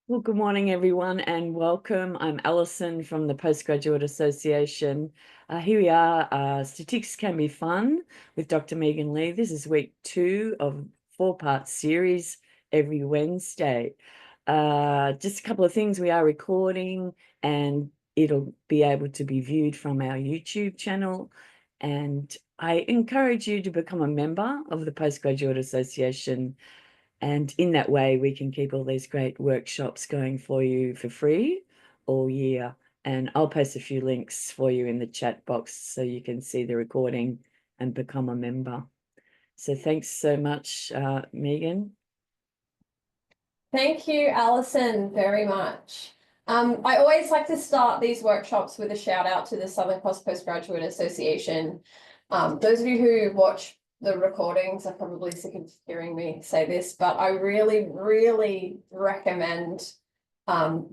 Well, good morning, everyone, and welcome. I'm Alison from the Postgraduate Association. Here we are. Statistics Can Be Fun with Dr. Megan Lee. This is week 2 of 4-part series every Wednesday. Just a couple of things. We are recording and it'll be able to be viewed from our YouTube channel. And I encourage you to become a member of the Postgraduate Association. And in that way, we can keep all these great workshops going for you for free all year. And I'll post a few links for you in the chat box so you can see the recording and become a member. So thanks so much, Megan. Thank you, Alison, very much. I always like to start these workshops with a shout out to the Southern Cross Postgraduate Association. Those of you who watch the recordings are probably sick of hearing me say this, but I really, really recommend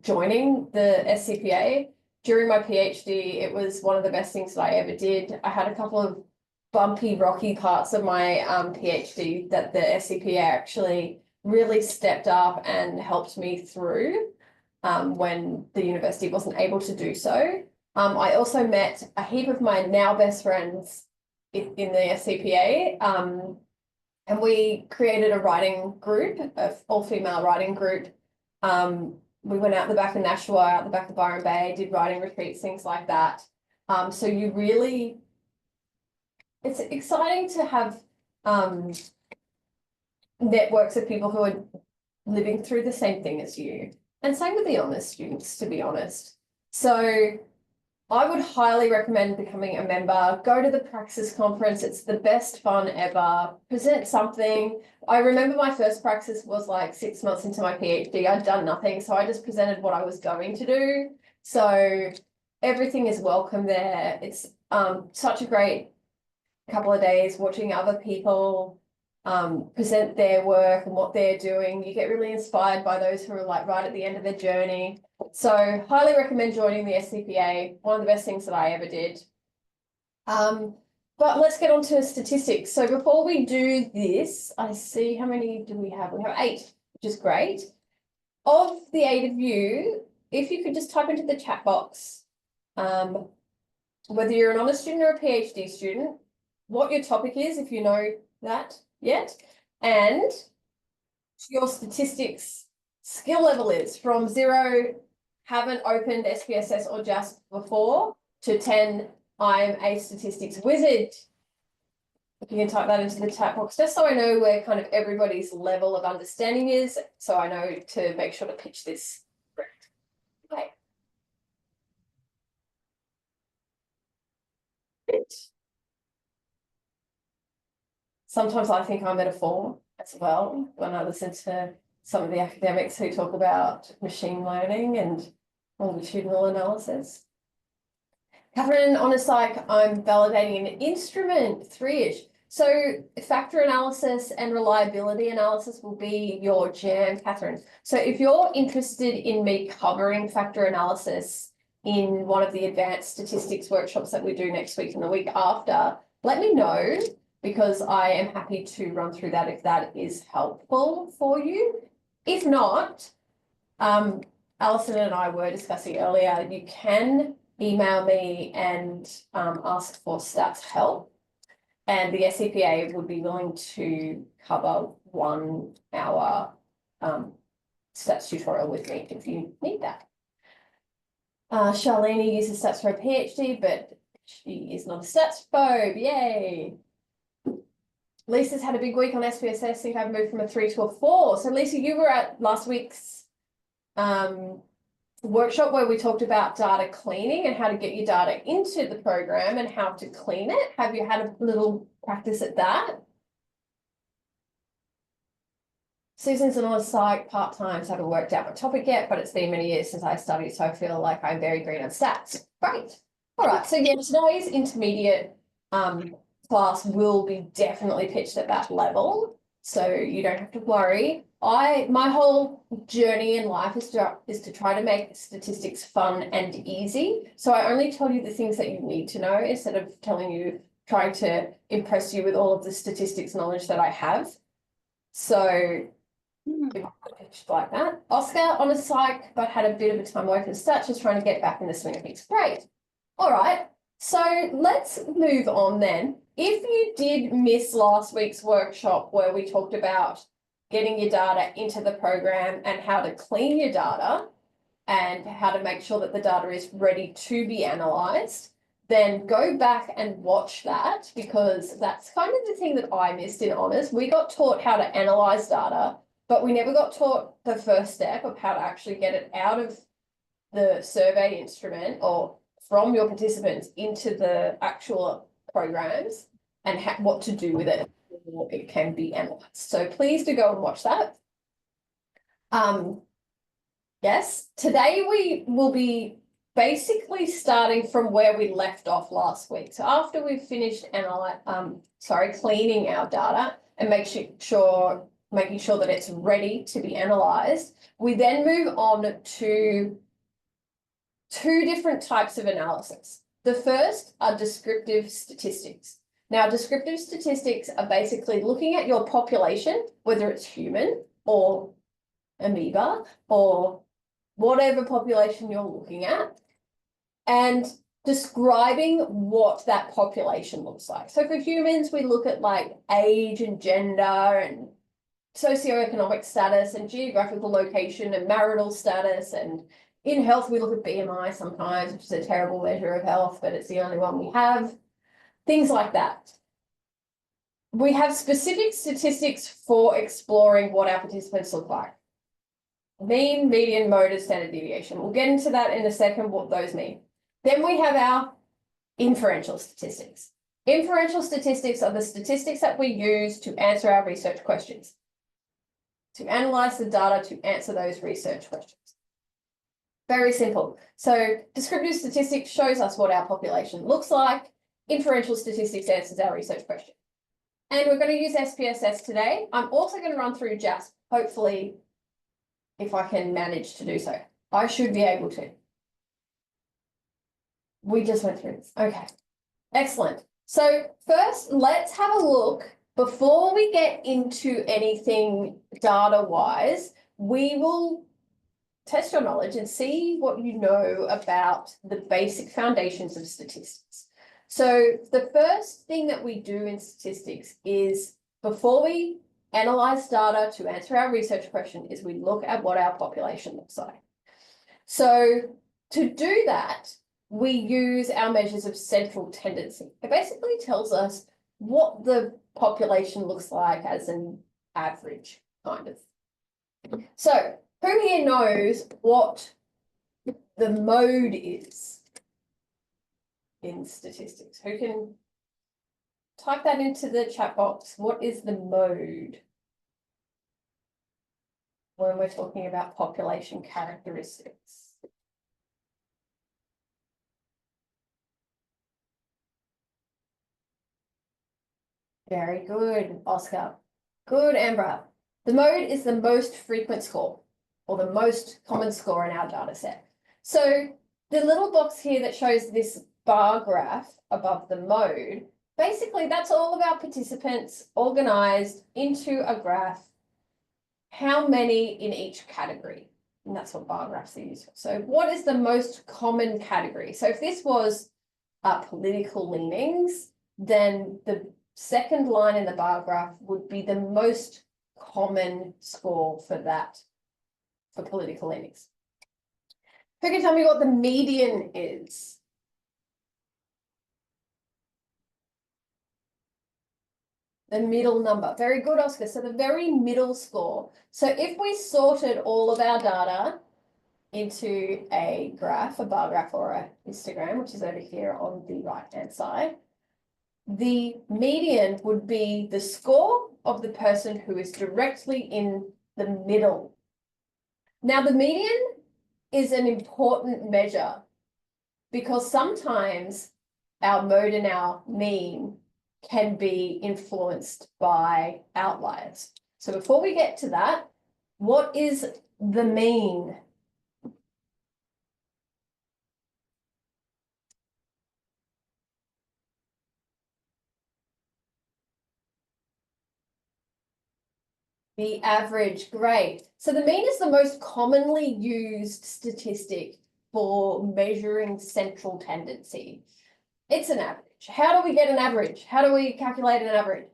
joining the SCPA. During my PhD, it was one of the best things that I ever did. I had a couple of bumpy, rocky parts of my PhD that the SCPA actually really stepped up and helped me through when the university wasn't able to do so. I also met a heap of my now best friends in the SCPA, and we created a writing group, an all-female writing group. We went out the back of Nashua, out the back of Byron Bay, did writing retreats, things like that. So you really, it's exciting to have networks of people who are living through the same thing as you. And same with the honours students, to be honest. So I would highly recommend becoming a member. Go to the Praxis conference. It's the best fun ever. Present something. I remember my first Praxis was like 6 months into my PhD. I'd done nothing, so I just presented what I was going to do. So everything is welcome there. It's such a great couple of days watching other people present their work and what they're doing. You get really inspired by those who are like right at the end of their journey. So highly recommend joining the SCPA, one of the best things that I ever did. But let's get on to statistics. So before we do this, I see, how many do we have? We have 8, which is great. Of the 8 of you, if you could just type into the chat box, whether you're an honours student or a PhD student, what your topic is, if you know that yet, and your statistics skill level is from 0, haven't opened SPSS or JASP before, to 10, I'm a statistics wizard. If you can type that into the chat box, just so I know where kind of everybody's level of understanding is, so I know to make sure to pitch this correct. Okay. Sometimes I think I'm at a form as well when I listen to some of the academics who talk about machine learning and longitudinal analysis. Catherine, on a psych, I'm validating an instrument, 3-ish. So factor analysis and reliability analysis will be your jam, Catherine. So if you're interested in me covering factor analysis in one of the advanced statistics workshops that we do next week and the week after, let me know, because I am happy to run through that if that is helpful for you. If not, Alison and I were discussing earlier, you can email me and ask for stats help, and the SCPA would be willing to cover 1 hour stats tutorial with me if you need that. Charlene uses stats for a PhD, but she is not a stats phobe. Yay! Lisa's had a big week on SPSS, so you have moved from a 3 to a 4. So Lisa, you were at last week's workshop where we talked about data cleaning and how to get your data into the program and how to clean it. Have you had a little practice at that? Susan's an honors psych part-time, so I haven't worked out my topic yet, but it's been many years since I studied, so I feel like I'm very green on stats. Great. All right, so yeah, today's intermediate class will be definitely pitched at that level, so you don't have to worry. My whole journey in life is to try to make statistics fun and easy. So I only tell you the things that you need to know instead of trying to impress you with all of the statistics knowledge that I have. So if managed like that. Oscar on a psych, but had a bit of a time away from stats, just trying to get back in the swing of things. Great. All right. So let's move on then. If you did miss last week's workshop where we talked about getting your data into the program and how to clean your data and how to make sure that the data is ready to be analysed, then go back and watch that, because that's kind of the thing that I missed in honours. We got taught how to analyse data, but we never got taught the first step of how to actually get it out of the survey instrument or from your participants into the actual programs and what to do with it before it can be analysed. So please do go and watch that. Yes, today we will be basically starting from where we left off last week. So after we've finished cleaning our data and making sure that it's ready to be analysed, we then move on to two different types of analysis. The first are descriptive statistics. Now, descriptive statistics are basically looking at your population, whether it's human or amoeba or whatever population you're looking at, and describing what that population looks like. So for humans, we look at like age and gender and socioeconomic status and geographical location and marital status, and in health, we look at BMI sometimes, which is a terrible measure of health, but it's the only one we have. Things like that. We have specific statistics for exploring what our participants look like. Mean, median, mode, and standard deviation. We'll get into that in a second, what those mean. Then we have our inferential statistics. Inferential statistics are the statistics that we use to answer our research questions, to analyse the data to answer those research questions. Very simple. So descriptive statistics shows us what our population looks like. Inferential statistics answers our research question. And we're going to use SPSS today. I'm also going to run through JASP, hopefully, if I can manage to do so. I should be able to. We just went through this. Okay, excellent. So first, let's have a look. Before we get into anything data-wise, we will test your knowledge and see what you know about the basic foundations of statistics. So the first thing that we do in statistics is, before we analyze data to answer our research question, is we look at what our population looks like. So to do that, we use our measures of central tendency. It basically tells us what the population looks like as an average, kind of. So who here knows what the mode is in statistics? Who can type that into the chat box? What is the mode when we're talking about population characteristics? Very good, Oscar. Good, Amber. The mode is the most frequent score, or the most common score in our data set. So the little box here that shows this bar graph above the mode, basically that's all of our participants organized into a graph, how many in each category. And that's what bar graphs are used for. So what is the most common category? So if this was political leanings, then the second line in the bar graph would be the most common score for that, for political leanings. Who can tell me what the median is? The middle number. Very good, Oscar. So the very middle score. So if we sorted all of our data into a graph, a bar graph or a histogram, which is over here on the right-hand side, the median would be the score of the person who is directly in the middle. Now, the median is an important measure because sometimes our mode and our mean can be influenced by outliers. So before we get to that, what is the mean? The average, great. So the mean is the most commonly used statistic for measuring central tendency. It's an average. How do we get an average? How do we calculate an average?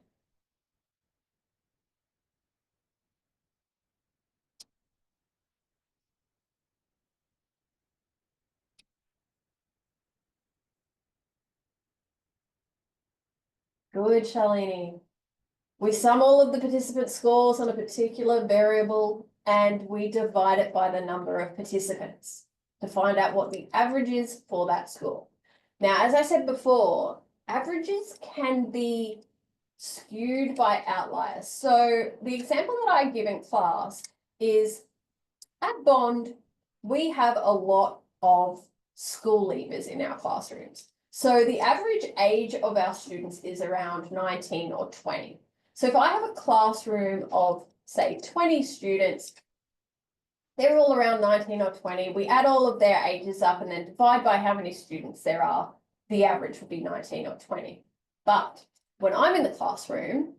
Good, Shalini. We sum all of the participant scores on a particular variable and we divide it by the number of participants to find out what the average is for that score. Now, as I said before, averages can be skewed by outliers. So the example that I give in class is at Bond, we have a lot of school leavers in our classrooms. So the average age of our students is around 19 or 20. So if I have a classroom of, say, 20 students, they're all around 19 or 20. We add all of their ages up and then divide by how many students there are. The average would be 19 or 20. But when I'm in the classroom,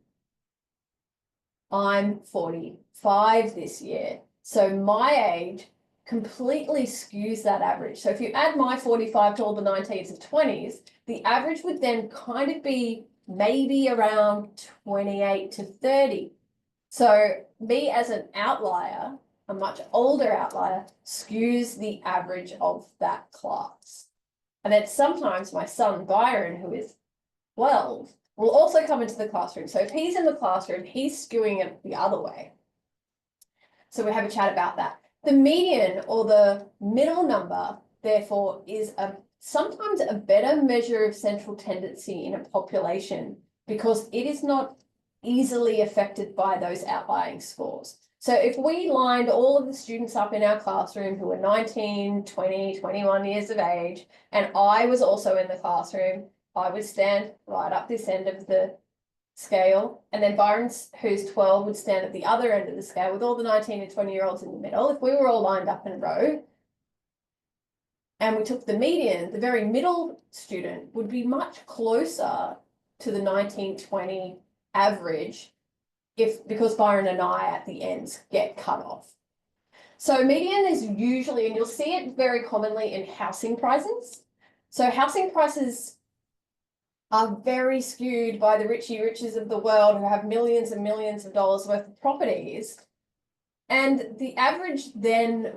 I'm 45 this year. So my age completely skews that average. So if you add my 45 to all the 19s and 20s, the average would then kind of be maybe around 28 to 30. So me as an outlier, a much older outlier, skews the average of that class. And then sometimes my son Byron, who is 12, will also come into the classroom. So if he's in the classroom, he's skewing it the other way. So we have a chat about that. The median or the middle number, therefore, is sometimes a better measure of central tendency in a population because it is not easily affected by those outlying scores. So if we lined all of the students up in our classroom who were 19, 20, 21 years of age, and I was also in the classroom, I would stand right up this end of the scale, and then Byron, who's 12, would stand at the other end of the scale with all the 19 and 20-year-olds in the middle. If we were all lined up in a row and we took the median, the very middle student would be much closer to the 19-20 average because Byron and I at the ends get cut off. So median is usually, and you'll see it very commonly in housing prices. So housing prices are very skewed by the Richie Riches of the world who have millions and millions of dollars worth of properties. And the average then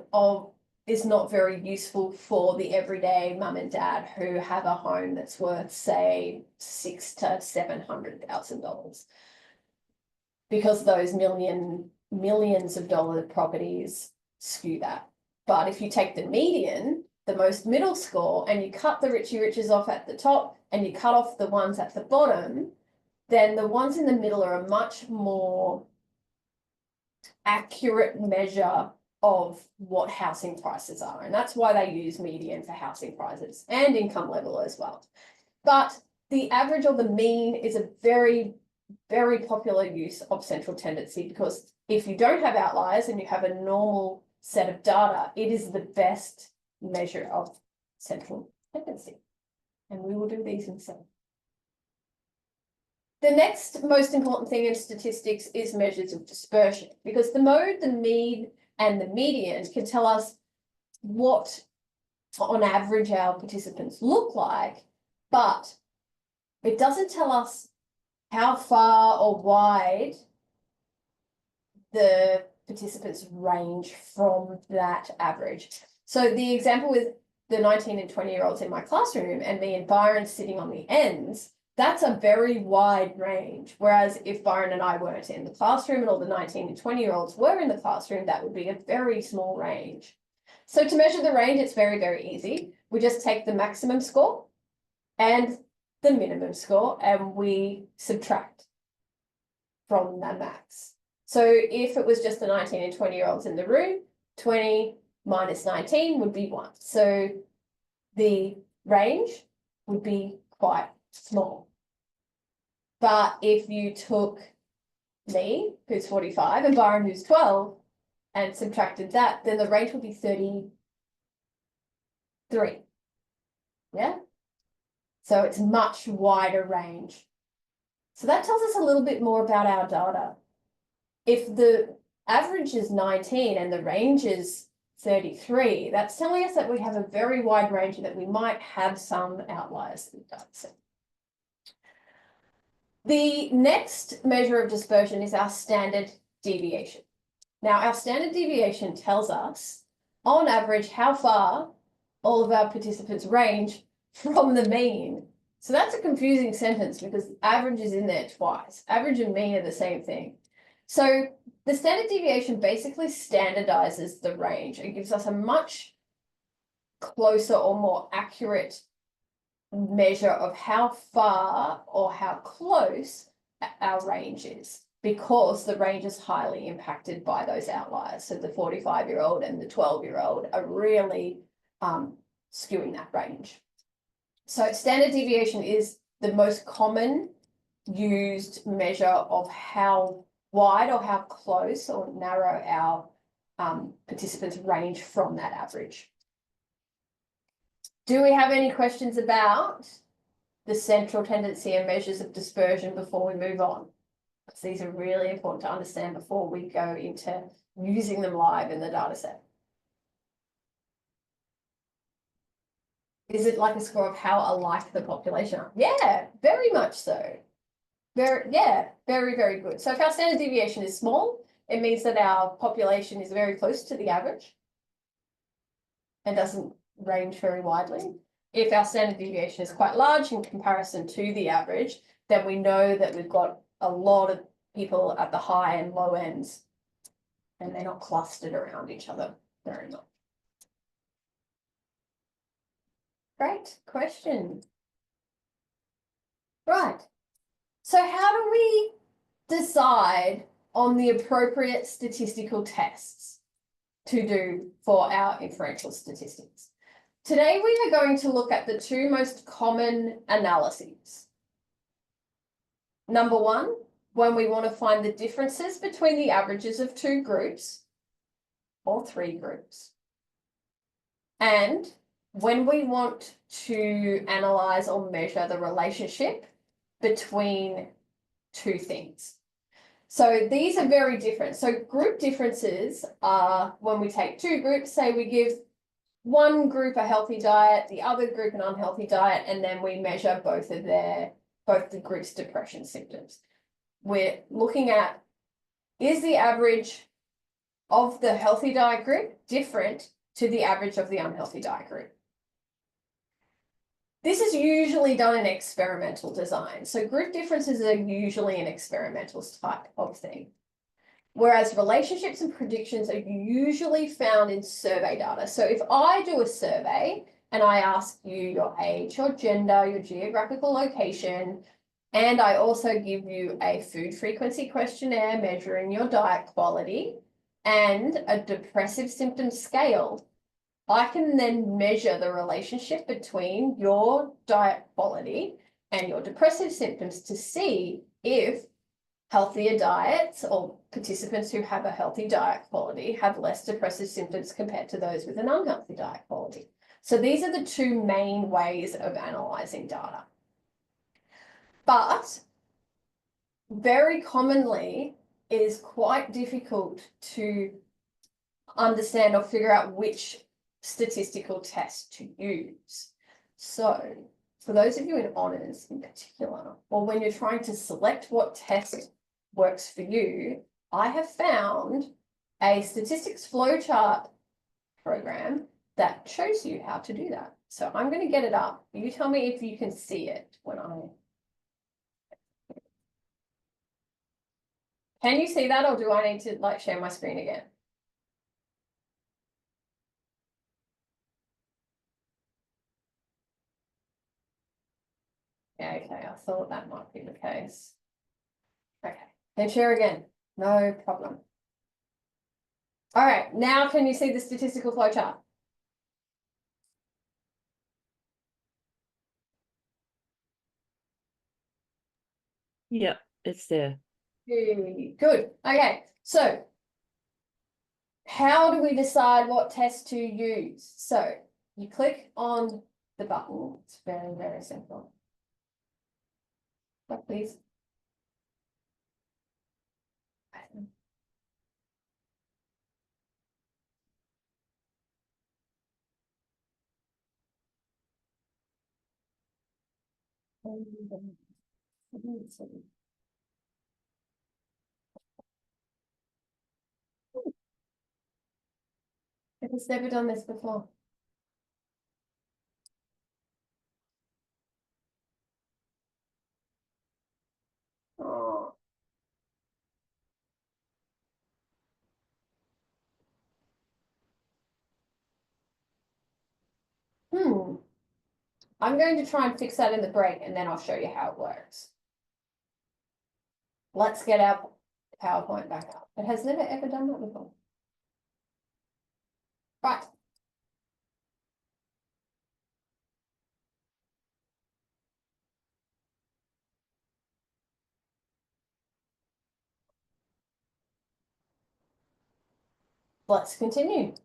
is not very useful for the everyday mum and dad who have a home that's worth, say, $600,000 to $700,000. Because those millions of dollar properties skew that. But if you take the median, the most middle score, and you cut the Richie Riches off at the top and you cut off the ones at the bottom, then the ones in the middle are a much more accurate measure of what housing prices are. And that's why they use median for housing prices and income level as well. But the average or the mean is a very, very popular use of central tendency because if you don't have outliers and you have a normal set of data, it is the best measure of central tendency. And we will do these in some. The next most important thing in statistics is measures of dispersion, because the mode, the mean, and the median can tell us what, on average, our participants look like, but it doesn't tell us how far or wide the participants range from that average. So the example with the 19 and 20-year-olds in my classroom and me and Byron sitting on the ends, that's a very wide range. Whereas if Byron and I weren't in the classroom and all the 19 and 20-year-olds were in the classroom, that would be a very small range. So to measure the range, it's very, very easy. We just take the maximum score and the minimum score and we subtract from the max. So if it was just the 19 and 20-year-olds in the room, 20 minus 19 would be 1. So the range would be quite small. But if you took me, who's 45, and Byron, who's 12, and subtracted that, then the range would be 33. Yeah? So it's much wider range. So that tells us a little bit more about our data. if the average is 19 and the range is 33, that's telling us that we have a very wide range and that we might have some outliers in the data set. The next measure of dispersion is our standard deviation. Now, our standard deviation tells us, on average, how far all of our participants range from the mean. So that's a confusing sentence because average is in there twice. Average and mean are the same thing. So the standard deviation basically standardizes the range. It gives us a much closer or more accurate measure of how far or how close our range is, because the range is highly impacted by those outliers. So the 45-year-old and the 12-year-old are really skewing that range. So standard deviation is the most common used measure of how wide or how close or narrow our participants range from that average. Do we have any questions about the central tendency and measures of dispersion before we move on? Because these are really important to understand before we go into using them live in the data set. Is it like a score of how alike the population are? Yeah, very much so. Very, very good. So if our standard deviation is small, it means that our population is very close to the average and doesn't range very widely. If our standard deviation is quite large in comparison to the average, then we know that we've got a lot of people at the high and low ends, and they're not clustered around each other very much. Great question. Right. So how do we decide on the appropriate statistical tests to do for our inferential statistics? Today, we are going to look at the two most common analyses. Number one, when we want to find the differences between the averages of two groups or three groups. And when we want to analyze or measure the relationship between two things. So these are very different. So group differences are when we take two groups, say we give one group a healthy diet, the other group an unhealthy diet, and then we measure both the groups' depression symptoms. We're looking at, is the average of the healthy diet group different to the average of the unhealthy diet group? This is usually done in experimental design. So group differences are usually an experimental type of thing. Whereas relationships and predictions are usually found in survey data. So if I do a survey and I ask you your age, your gender, your geographical location, and I also give you a food frequency questionnaire measuring your diet quality and a depressive symptom scale, I can then measure the relationship between your diet quality and your depressive symptoms to see if healthier diets or participants who have a healthy diet quality have less depressive symptoms compared to those with an unhealthy diet quality. So these are the two main ways of analyzing data. But very commonly, it is quite difficult to understand or figure out which statistical test to use. So for those of you in honours in particular, or when you're trying to select what test works for you, I have found a statistics flowchart program that shows you how to do that. So I'm going to get it up. You tell me if you can see it when Can you see that, or do I need to like share my screen again? Yeah, okay, I thought that might be the case. Okay, and share again, no problem. All right, now can you see the statistical flowchart? Yep, it's there. Good. Okay, so how do we decide what test to use? So you click on the button. It's very, very simple. But please. It's never done this before. Oh. I'm going to try and fix that in the break and then I'll show you how it works. Let's get our PowerPoint back up. It has never ever done that before. Right. Let's continue.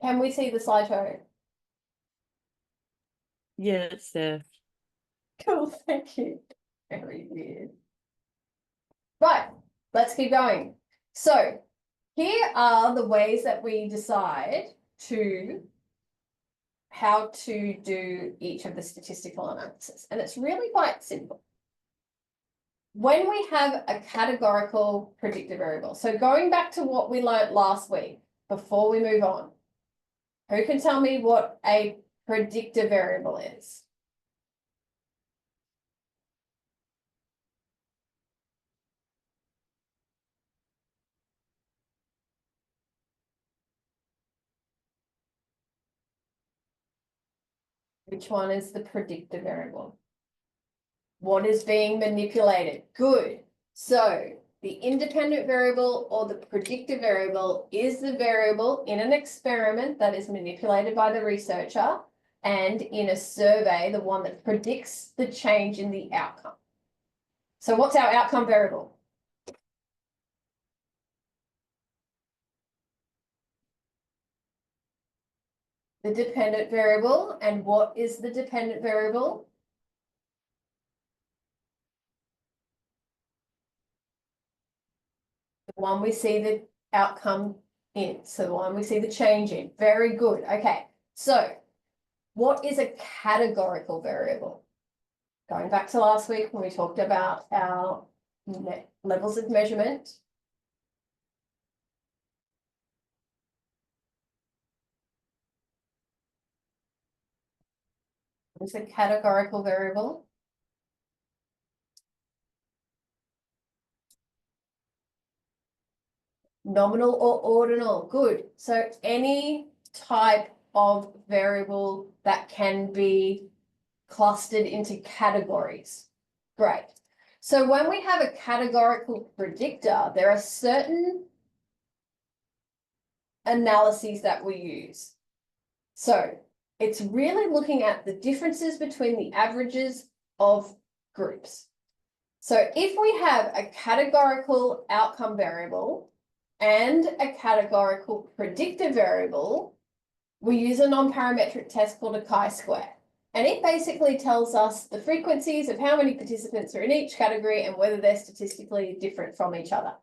Can we see the slideshow? Yeah, it's there. Cool, thank you. Very weird. Right, let's keep going. So here are the ways that we decide how to do each of the statistical analysis. And it's really quite simple. When we have a categorical predictor variable, so going back to what we learned last week, before we move on, who can tell me what a predictor variable is? Which one is the predictor variable? What is being manipulated? Good. So the independent variable or the predictor variable is the variable in an experiment that is manipulated by the researcher, and in a survey, the one that predicts the change in the outcome. So what's our outcome variable? The dependent variable. And what is the dependent variable? The one we see the outcome in. So the one we see the change in. Very good. Okay. So what is a categorical variable? Going back to last week when we talked about our levels of measurement. What's a categorical variable? Nominal or ordinal. Good. So any type of variable that can be clustered into categories. Great. So when we have a categorical predictor, there are certain analyses that we use. So it's really looking at the differences between the averages of groups. So if we have a categorical outcome variable and a categorical predictor variable, we use a non-parametric test called a chi-square. And it basically tells us the frequencies of how many participants are in each category and whether they're statistically different from each other.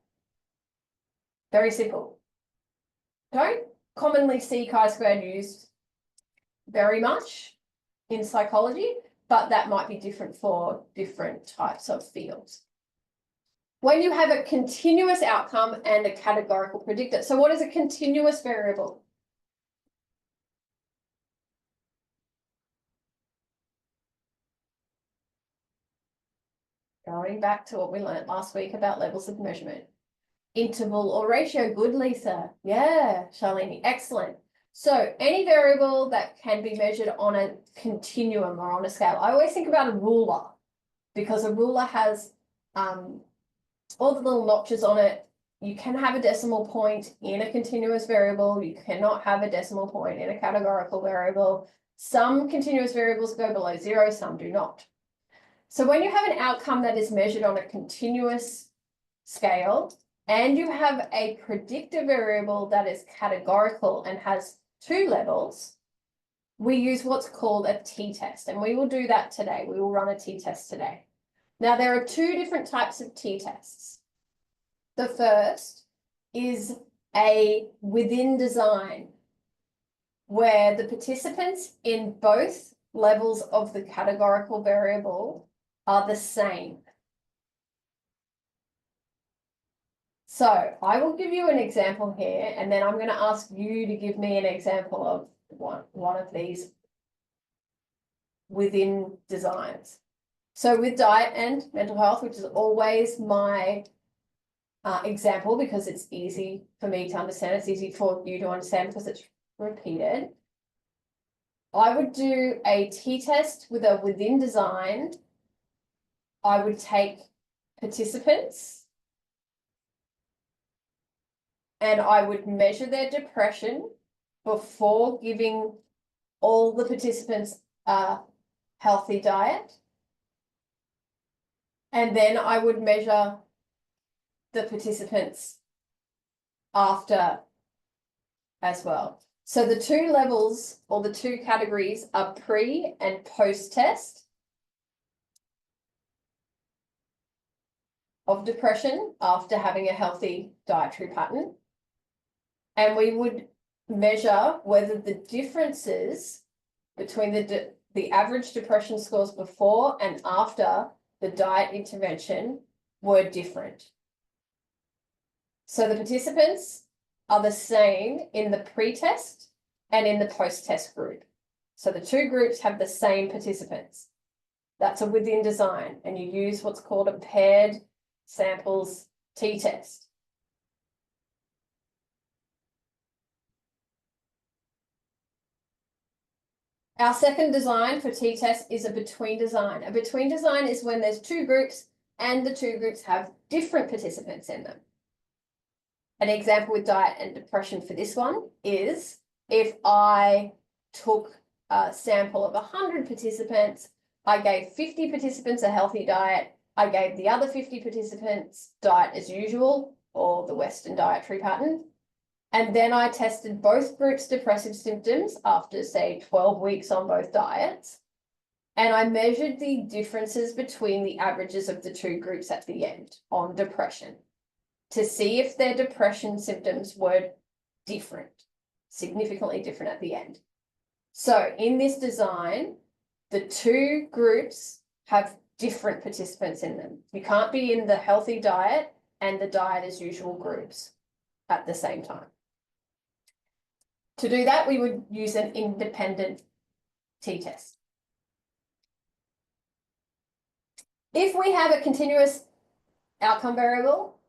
Very simple. Don't commonly see chi-squared used very much in psychology, but that might be different for different types of fields. When you have a continuous outcome and a categorical predictor. So what is a continuous variable? Going back to what we learned last week about levels of measurement. Interval or ratio. Good, Lisa. Yeah, Charlene, excellent. So any variable that can be measured on a continuum or on a scale. I always think about a ruler because a ruler has all the little notches on it. You can have a decimal point in a continuous variable. You cannot have a decimal point in a categorical variable. Some continuous variables go below zero, some do not. So when you have an outcome that is measured on a continuous scale and you have a predictor variable that is categorical and has two levels, we use what's called a t-test, and we will do that today. We will run a t-test today. Now, there are two different types of t-tests. The first is a within design where the participants in both levels of the categorical variable are the same. So I will give you an example here, and then I'm going to ask you to give me an example of one of these within designs. So with diet and mental health, which is always my example, because it's easy for me to understand, it's easy for you to understand because it's repeated. I would do a t-test with a within design. I would take participants and I would measure their depression before giving all the participants a healthy diet. And then I would measure the participants after as well. So the two levels or the two categories are pre and post-test of depression after having a healthy dietary pattern. And we would measure whether the differences between the average depression scores before and after the diet intervention were different. So the participants are the same in the pre-test and in the post-test group. So the two groups have the same participants. That's a within design, and you use what's called a paired samples t-test. Our second design for t-test is a between design. A between design is when there's two groups and the two groups have different participants in them. An example with diet and depression for this one is if I took a sample of 100 participants, I gave 50 participants a healthy diet, I gave the other 50 participants diet as usual, or the Western dietary pattern, and then I tested both groups' depressive symptoms after, say, 12 weeks on both diets, and I measured the differences between the averages of the two groups at the end on depression to see if their depression symptoms were different, significantly different at the end. So in this design, the two groups have different participants in them. You can't be in the healthy diet and the diet as usual groups at the same time. To do that, we would use an independent t-test. If we have a continuous outcome variable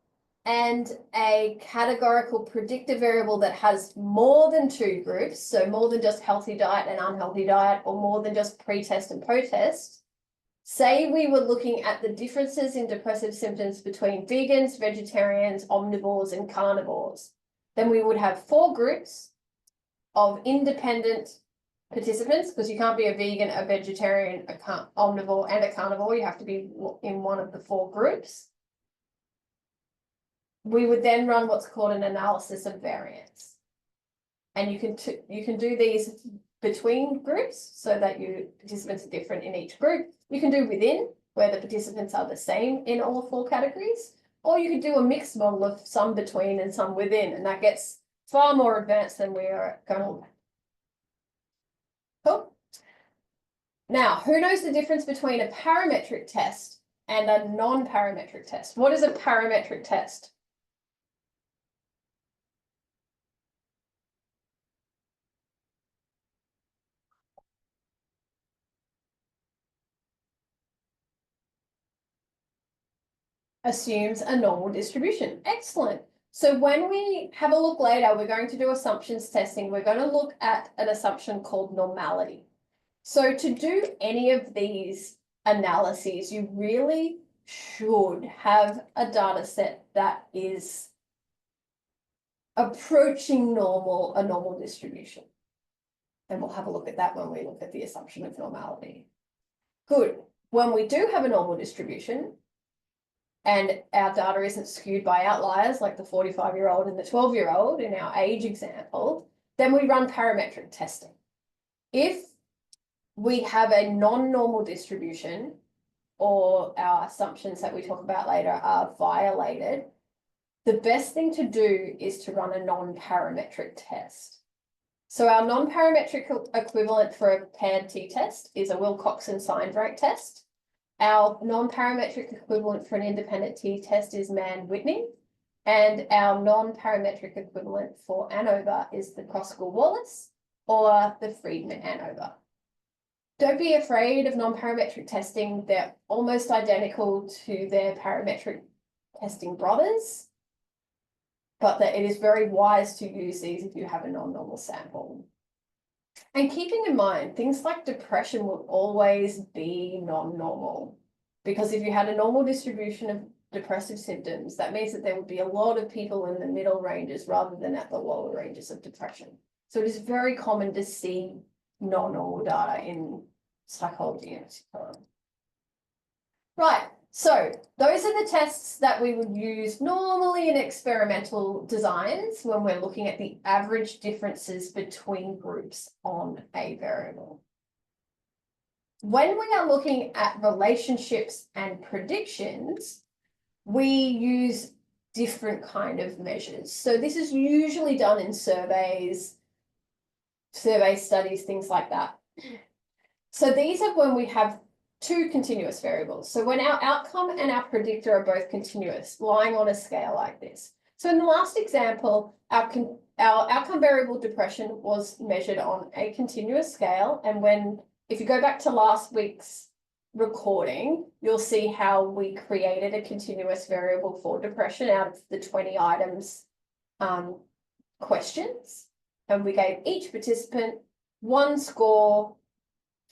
and a categorical predictor variable that has more than two groups, so more than just healthy diet and unhealthy diet, or more than just pre-test and post-test, say we were looking at the differences in depressive symptoms between vegans, vegetarians, omnivores, and carnivores, then we would have 4 groups of independent participants, because you can't be a vegan, a vegetarian, a omnivore, and a carnivore. You have to be in one of the 4 groups. We would then run what's called an analysis of variance. And you can do these between groups so that your participants are different in each group. You can do within, where the participants are the same in all 4 categories, or you could do a mixed model of some between and some within, and that gets far more advanced than we are going to look at. Cool. Now, who knows the difference between a parametric test and a non-parametric test? What is a parametric test? Assumes a normal distribution. Excellent. So when we have a look later, we're going to do assumptions testing. We're going to look at an assumption called normality. So to do any of these analyses, you really should have a data set that is approaching normal, a normal distribution. And we'll have a look at that when we look at the assumption of normality. Good. When we do have a normal distribution, and our data isn't skewed by outliers like the 45-year-old and the 12-year-old in our age example, then we run parametric testing. If we have a non-normal distribution, or our assumptions that we talk about later are violated, the best thing to do is to run a non-parametric test. So our non-parametric equivalent for a paired t-test is a Wilcoxon signed rate test. Our non-parametric equivalent for an independent t-test is Mann-Whitney. And our non-parametric equivalent for ANOVA is the Kroskal-Wallis or the Friedman-ANOVA. Don't be afraid of non-parametric testing. They're almost identical to their parametric testing brothers, but that it is very wise to use these if you have a non-normal sample. And keeping in mind, things like depression will always be non-normal, because if you had a normal distribution of depressive symptoms, that means that there would be a lot of people in the middle ranges rather than at the lower ranges of depression. So it is very common to see non-normal data in psychology and psychology. Right, so those are the tests that we would use normally in experimental designs when we're looking at the average differences between groups on a variable. When we are looking at relationships and predictions, we use different kind of measures. So this is usually done in surveys, survey studies, things like that. So these are when we have two continuous variables. So when our outcome and our predictor are both continuous, lying on a scale like this. So in the last example, our outcome variable depression was measured on a continuous scale. And if you go back to last week's recording, you'll see how we created a continuous variable for depression out of the 20 items questions. And we gave each participant one score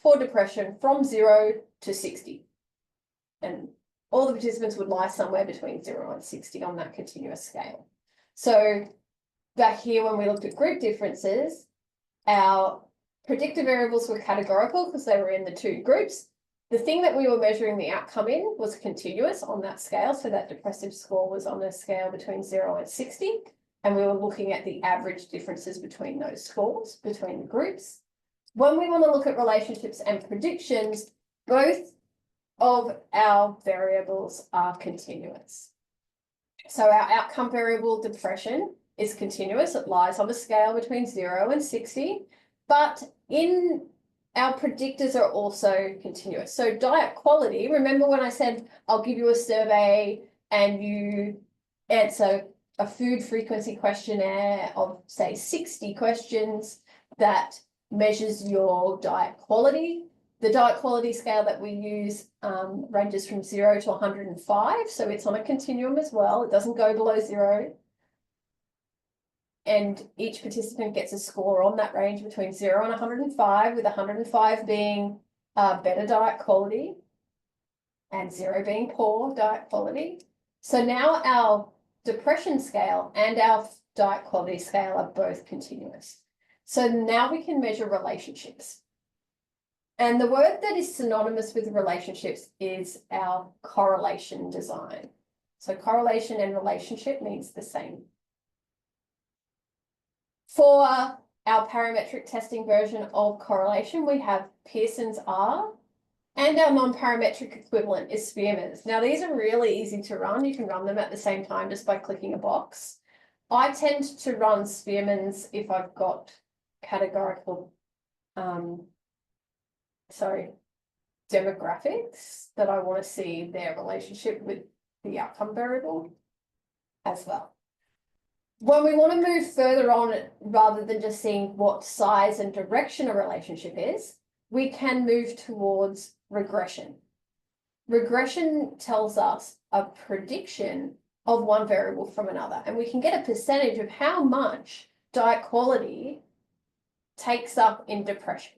for depression from 0 to 60. And all the participants would lie somewhere between 0 and 60 on that continuous scale. So back here, when we looked at group differences, our predictor variables were categorical because they were in the two groups. The thing that we were measuring the outcome in was continuous on that scale. So that depressive score was on a scale between 0 and 60. And we were looking at the average differences between those scores, between the groups. When we want to look at relationships and predictions, both of our variables are continuous. So our outcome variable depression is continuous. It lies on a scale between 0 and 60, but in our predictors are also continuous. So diet quality, remember when I said I'll give you a survey and you answer a food frequency questionnaire of, say, 60 questions that measures your diet quality. The diet quality scale that we use ranges from 0 to 105. So it's on a continuum as well. It doesn't go below 0. And each participant gets a score on that range between 0 and 105, with 105 being better diet quality and 0 being poor diet quality. So now our depression scale and our diet quality scale are both continuous. So now we can measure relationships. And the word that is synonymous with relationships is our correlation design. So correlation and relationship means the same. For our parametric testing version of correlation, we have Pearson's R, and our non-parametric equivalent is Spearman's. Now, these are really easy to run. You can run them at the same time just by clicking a box. I tend to run Spearman's if I've got categorical, demographics that I want to see their relationship with the outcome variable as well. When we want to move further on, rather than just seeing what size and direction a relationship is, we can move towards regression. Regression tells us a prediction of one variable from another, and we can get a percentage of how much diet quality takes up in depression.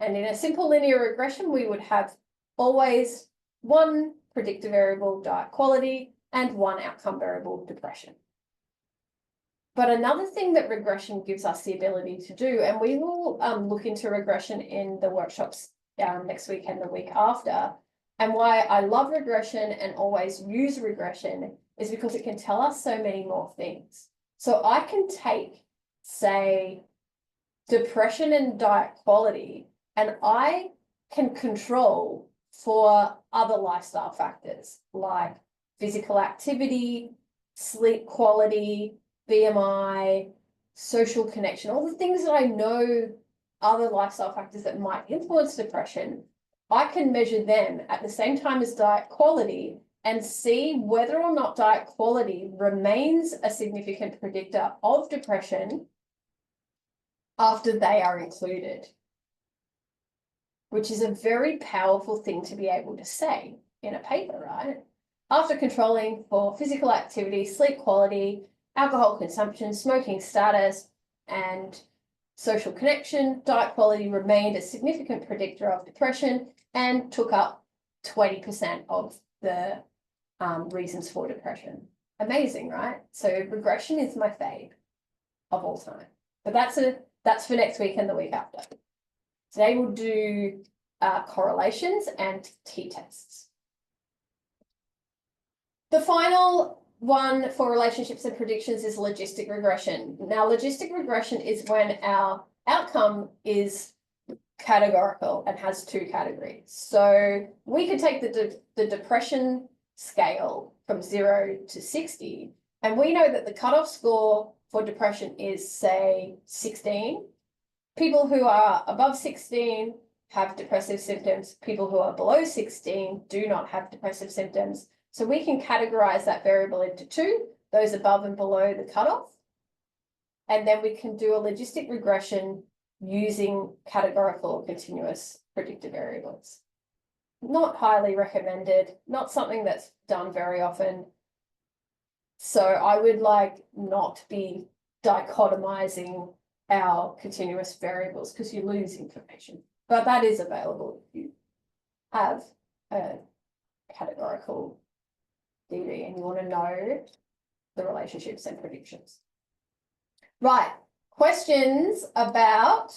And in a simple linear regression, we would have always one predictor variable, diet quality, and one outcome variable, depression. But another thing that regression gives us the ability to do, and we will look into regression in the workshops next week and the week after, and why I love regression and always use regression is because it can tell us so many more things. So I can take, say, depression and diet quality, and I can control for other lifestyle factors like physical activity, sleep quality, BMI, social connection, all the things that I know other lifestyle factors that might influence depression, I can measure them at the same time as diet quality and see whether or not diet quality remains a significant predictor of depression after they are included, which is a very powerful thing to be able to say in a paper, right? After controlling for physical activity, sleep quality, alcohol consumption, smoking status, and social connection, diet quality remained a significant predictor of depression and took up 20% of the reasons for depression. Amazing, right? So regression is my fave of all time. But that's for next week and the week after. Today we'll do correlations and t-tests. The final one for relationships and predictions is logistic regression. Now, logistic regression is when our outcome is categorical and has two categories. So we could take the depression scale from 0 to 60, and we know that the cutoff score for depression is, say, 16. People who are above 16 have depressive symptoms. People who are below 16 do not have depressive symptoms. So we can categorize that variable into two, those above and below the cutoff. And then we can do a logistic regression using categorical or continuous predictor variables. Not highly recommended, not something that's done very often. So I would not be dichotomizing our continuous variables because you lose information. But that is available if you have a categorical DV and you want to know the relationships and predictions. Right, questions about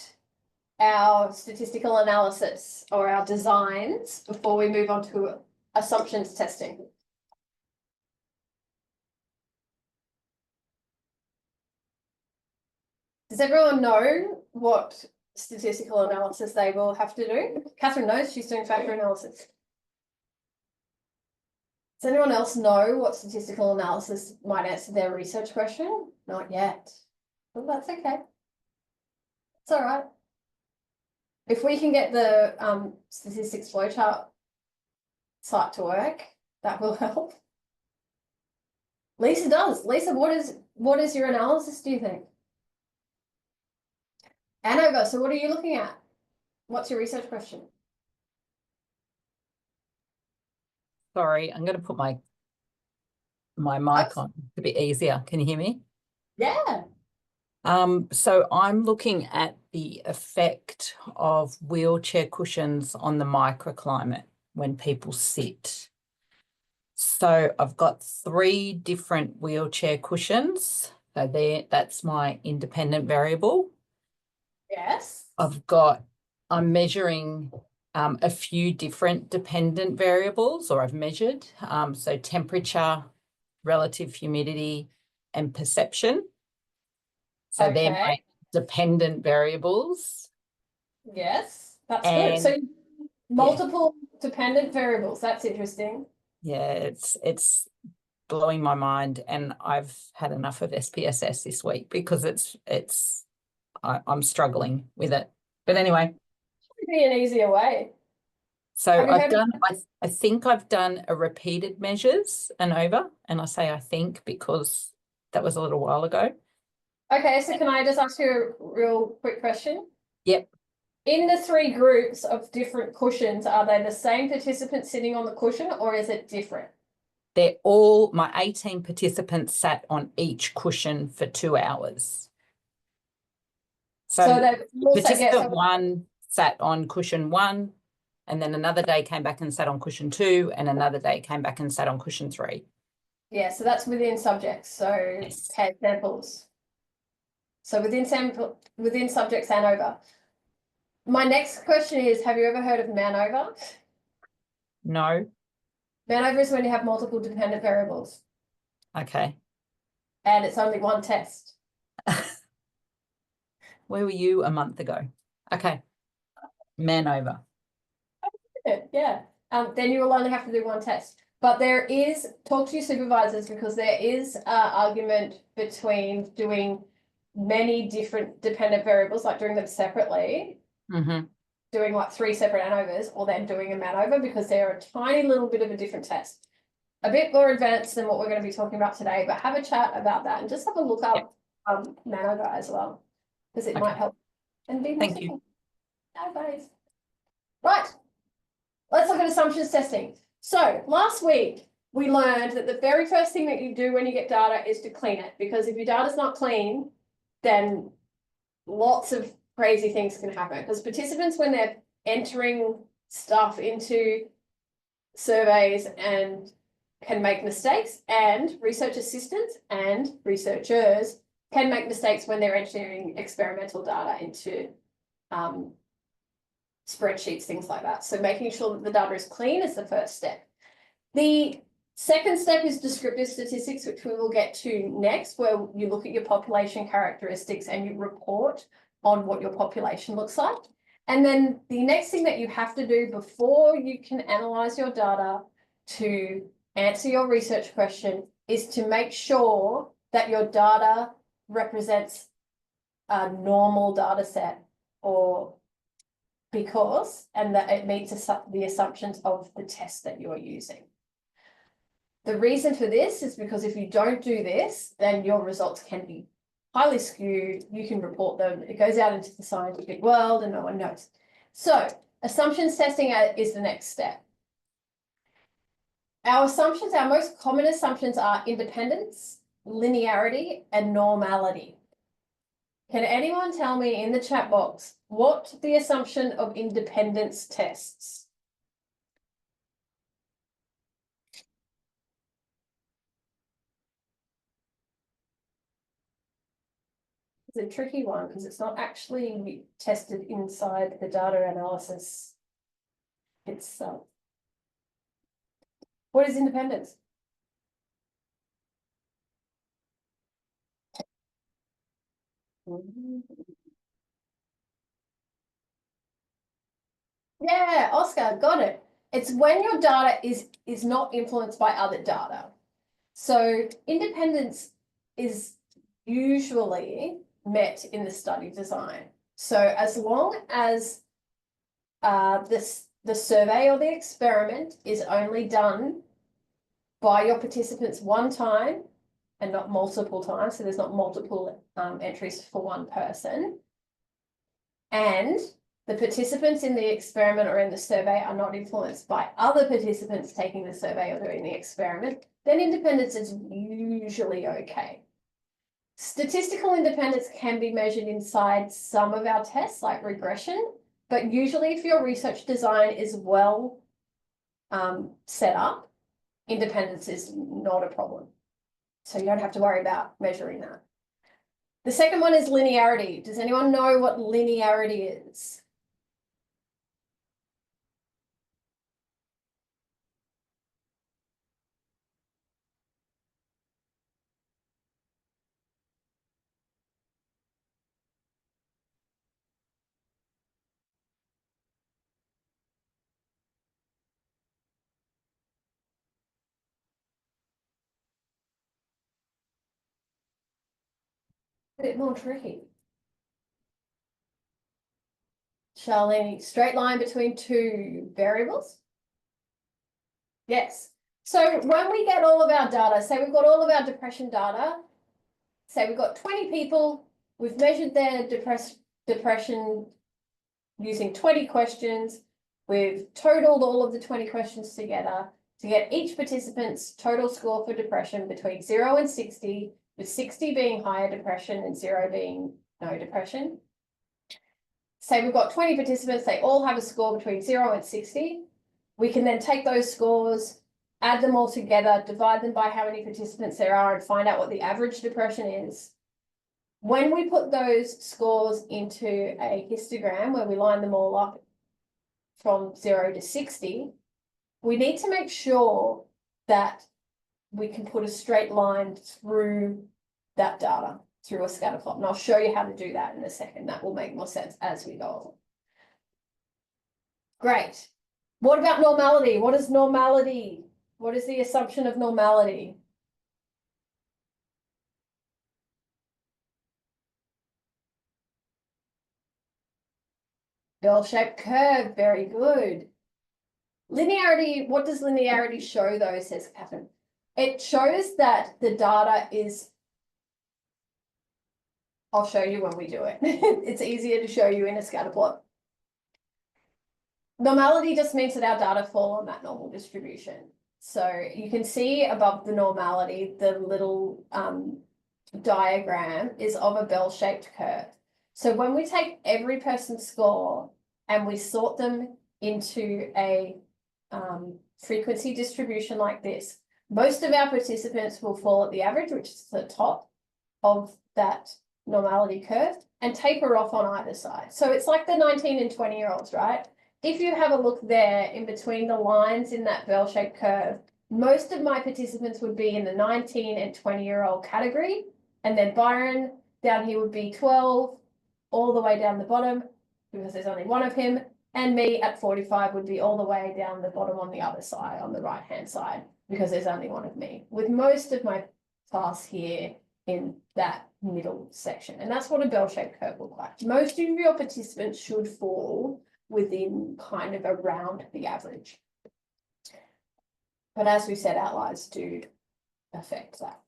our statistical analysis or our designs before we move on to assumptions testing. Does everyone know what statistical analysis they will have to do? Catherine knows, she's doing factor analysis. Does anyone else know what statistical analysis might answer their research question? Not yet. Well, that's okay. It's all right. If we can get the statistics flowchart site to work, that will help. Lisa does. Lisa, what is your analysis, do you think? Anova, so what are you looking at? What's your research question? Sorry, I'm going to put my mic on to be easier. Can you hear me? Yeah. So I'm looking at the effect of wheelchair cushions on the microclimate when people sit. So I've got 3 different wheelchair cushions. So that's my independent variable. Yes. I'm measuring a few different dependent variables, or I've measured. So temperature, relative humidity, and perception. So they're my dependent variables. Yes, that's good. So multiple dependent variables. That's interesting. Yeah, it's blowing my mind, and I've had enough of SPSS this week because I'm struggling with it. But anyway. Would be an easier way. So I think I've done a repeated measures and over, and I say I think because that was a little while ago. Okay, so can I just ask you a real quick question? Yep. In the 3 groups of different cushions, are they the same participants sitting on the cushion or is it different? They're my 18 participants sat on each cushion for 2 hours. So participant 1 sat on cushion 1, and then another day came back and sat on cushion 2, and another day came back and sat on cushion 3. Yeah, so that's within subjects. So yes. Paired samples. So within subjects and over. My next question is, have you ever heard of MANOVA? No. MANOVA is when you have multiple dependent variables. Okay. And it's only one test. Where were you a month ago? Okay. MANOVA. Yeah. Then you will only have to do one test. But there is, talk to your supervisors, because there is an argument between doing many different dependent variables, like doing them separately, Mm-hmm. doing like 3 separate ANOVAs, or then doing a MANOVA, because they're a tiny little bit of a different test. A bit more advanced than what we're going to be talking about today, but have a chat about that and just have a look up MANOVA as well, because it might help. And be more Thank you. simple. No worries. Right. Let's look at assumptions testing. So last week, we learned that the very first thing that you do when you get data is to clean it, because if your data's not clean, then lots of crazy things can happen. Because participants, when they're entering stuff into surveys, and can make mistakes, and research assistants and researchers can make mistakes when they're entering experimental data into spreadsheets, things like that. So making sure that the data is clean is the first step. The second step is descriptive statistics, which we will get to next, where you look at your population characteristics and you report on what your population looks like. And then the next thing that you have to do before you can analyze your data to answer your research question is to make sure that your data represents a normal data set, or and that it meets the assumptions of the test that you're using. The reason for this is because if you don't do this, then your results can be highly skewed. You can report them. It goes out into the scientific world and no one knows. So assumptions testing is the next step. Our assumptions, our most common assumptions are independence, linearity, and normality. Can anyone tell me in the chat box what the assumption of independence tests? It's a tricky one because it's not actually tested inside the data analysis itself. What is independence? Yeah, Oscar, got it. It's when your data is not influenced by other data. So independence is usually met in the study design. So as long as the survey or the experiment is only done by your participants one time and not multiple times, so there's not multiple entries for one person, and the participants in the experiment or in the survey are not influenced by other participants taking the survey or doing the experiment, then independence is usually okay. Statistical independence can be measured inside some of our tests, like regression, but usually if your research design is well set up, independence is not a problem. So you don't have to worry about measuring that. The second one is linearity. Does anyone know what linearity is? A bit more tricky. Charlene, straight line between two variables? Yes. So when we get all of our data, say we've got all of our depression data, say we've got 20 people, we've measured their depression using 20 questions, we've totaled all of the 20 questions together to get each participant's total score for depression between 0 and 60, with 60 being higher depression and 0 being no depression. Say we've got 20 participants, they all have a score between 0 and 60. We can then take those scores, add them all together, divide them by how many participants there are, and find out what the average depression is. When we put those scores into a histogram where we line them all up from 0 to 60, we need to make sure that we can put a straight line through that data, through a scatter plot. And I'll show you how to do that in a second. That will make more sense as we go. Great. What about normality? What does normality What is the assumption of normality? Bell-shaped curve, very good. Linearity, what does linearity show though, says Catherine? It shows that the data is, I'll show you when we do it. It's easier to show you in a scatter plot. Normality just means that our data fall on that normal distribution. So you can see above the normality, the little diagram is of a bell-shaped curve. So when we take every person's score and we sort them into a frequency distribution like this, most of our participants will fall at the average, which is the top of that normality curve, and taper off on either side. So it's like the 19 and 20-year-olds, right? If you have a look there in between the lines in that bell-shaped curve, most of my participants would be in the 19 and 20-year-old category. And then Byron down here would be 12, all the way down the bottom, because there's only one of him. And me at 45 would be all the way down the bottom on the other side, on the right-hand side, because there's only one of me, with most of my class here in that middle section. And that's what a bell-shaped curve looks like. Most of your participants should fall within kind of around the average. But as we said, outliers do affect that.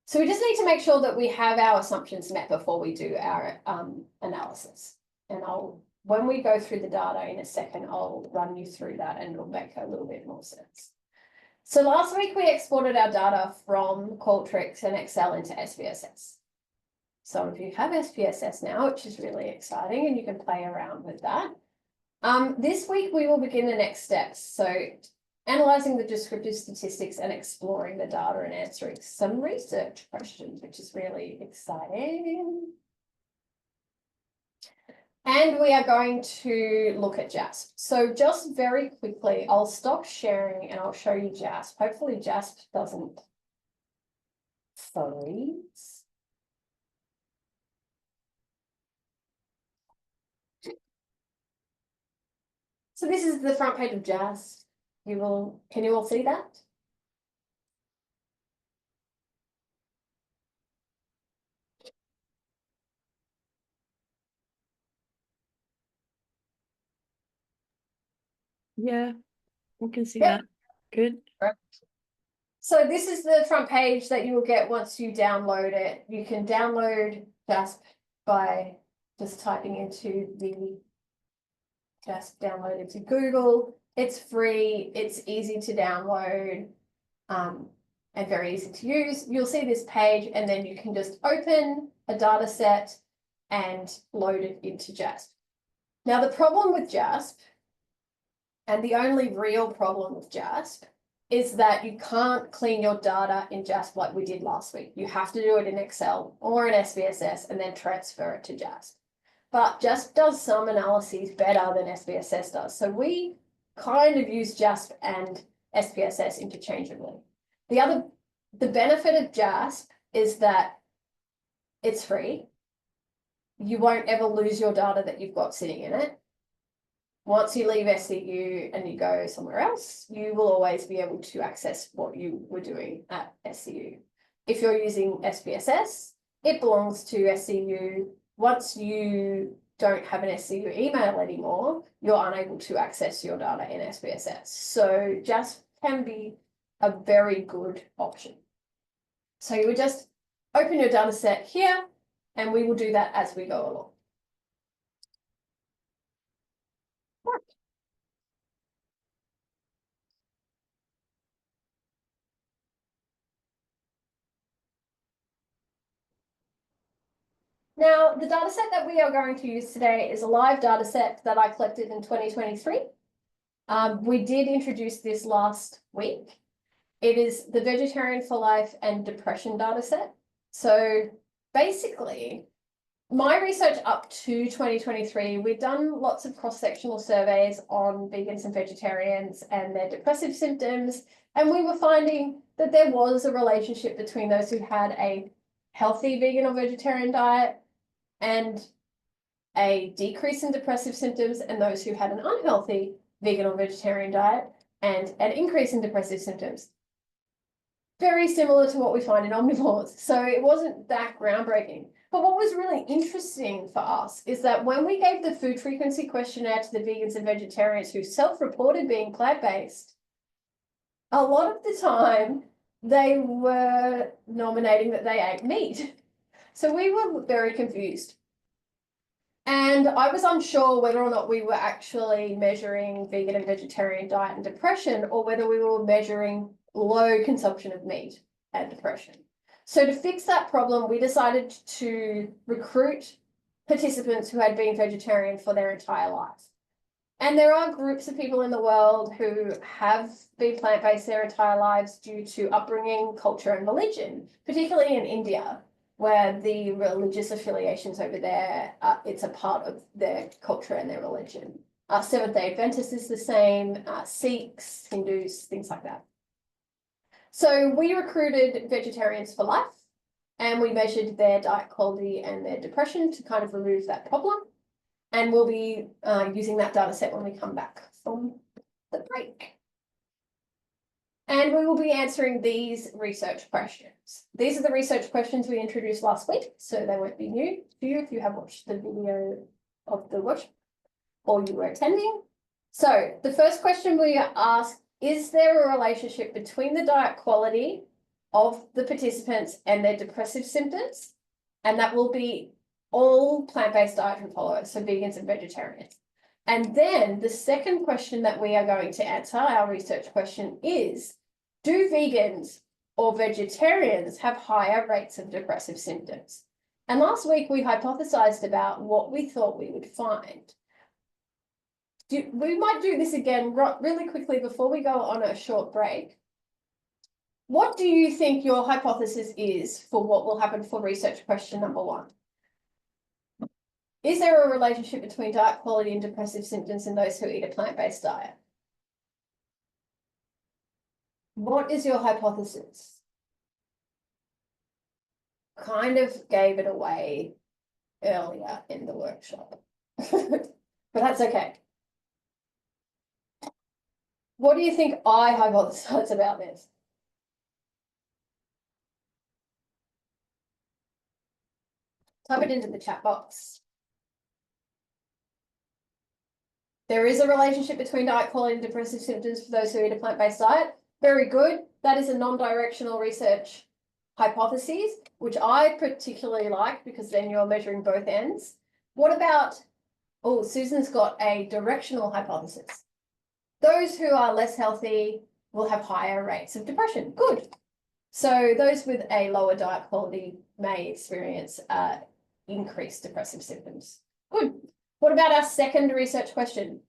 So we just need to make sure that we have our assumptions met before we do our analysis. And when we go through the data in a second, I'll run you through that and it'll make a little bit more sense. So last week we exported our data from Qualtrics and Excel into SPSS. Some of you have SPSS now, which is really exciting, and you can play around with that. This week we will begin the next steps. So analyzing the descriptive statistics and exploring the data and answering some research questions, which is really exciting. And we are going to look at JASP. So just very quickly, I'll stop sharing and I'll show you JASP. Hopefully JASP doesn't freeze. So this is the front page of JASP. Can you all see that? Yeah, we can see Yep. that. Good. So this is the front page that you will get once you download it. You can download JASP by just typing into the JASP download into Google. It's free, it's easy to download, and very easy to use. You'll see this page and then you can just open a data set and load it into JASP. Now the problem with JASP, and the only real problem with JASP, is that you can't clean your data in JASP like we did last week. You have to do it in Excel or in SPSS and then transfer it to JASP. But JASP does some analyses better than SPSS does. So we kind of use JASP and SPSS interchangeably. The benefit of JASP is that it's free. You won't ever lose your data that you've got sitting in it. Once you leave SCU and you go somewhere else, you will always be able to access what you were doing at SCU. If you're using SPSS, it belongs to SCU. Once you don't have an SCU email anymore, you're unable to access your data in SPSS. So JASP can be a very good option. So you would just open your data set here, and we will do that as we go along. Now, the data set that we are going to use today is a live data set that I collected in 2023. We did introduce this last week. It is the Vegetarian for Life and Depression data set. So basically, my research up to 2023, we've done lots of cross-sectional surveys on vegans and vegetarians and their depressive symptoms. And we were finding that there was a relationship between those who had a healthy vegan or vegetarian diet and a decrease in depressive symptoms and those who had an unhealthy vegan or vegetarian diet. and an increase in depressive symptoms. Very similar to what we find in omnivores. So it wasn't that groundbreaking. But what was really interesting for us is that when we gave the food frequency questionnaire to the vegans and vegetarians who self-reported being plant-based, a lot of the time they were nominating that they ate meat. So we were very confused. And I was unsure whether or not we were actually measuring vegan and vegetarian diet and depression, or whether we were measuring low consumption of meat and depression. So to fix that problem, we decided to recruit participants who had been vegetarian for their entire life. And there are groups of people in the world who have been plant-based their entire lives due to upbringing, culture, and religion, particularly in India, where the religious affiliations over there, it's a part of their culture and their religion. Seventh-day Adventists is the same, Sikhs, Hindus, things like that. So we recruited vegetarians for life, and we measured their diet quality and their depression to kind of remove that problem. And we'll be using that data set when we come back from the break. And we will be answering these research questions. These are the research questions we introduced last week, so they won't be new to you if you have watched the video of the workshop or you were attending. So the first question we asked, is there a relationship between the diet quality of the participants and their depressive symptoms? And that will be all plant-based dietary followers, so vegans and vegetarians. And then the second question that we are going to answer, our research question, is, do vegans or vegetarians have higher rates of depressive symptoms? And last week we hypothesized about what we thought we would find. We might do this again really quickly before we go on a short break. What do you think your hypothesis is for what will happen for research question number 1? Is there a relationship between diet quality and depressive symptoms in those who eat a plant-based diet? What is your hypothesis? Kind of gave it away earlier in the workshop, but that's okay. What do you think I hypothesize about this? Type it into the chat box. There is a relationship between diet quality and depressive symptoms for those who eat a plant-based diet. Very good. That is a non-directional research hypothesis, which I particularly like because then you're measuring both ends. What about, oh, Susan's got a directional hypothesis. Those who are less healthy will have higher rates of depression. Good. So those with a lower diet quality may experience increased depressive symptoms. Good. What about our second research question?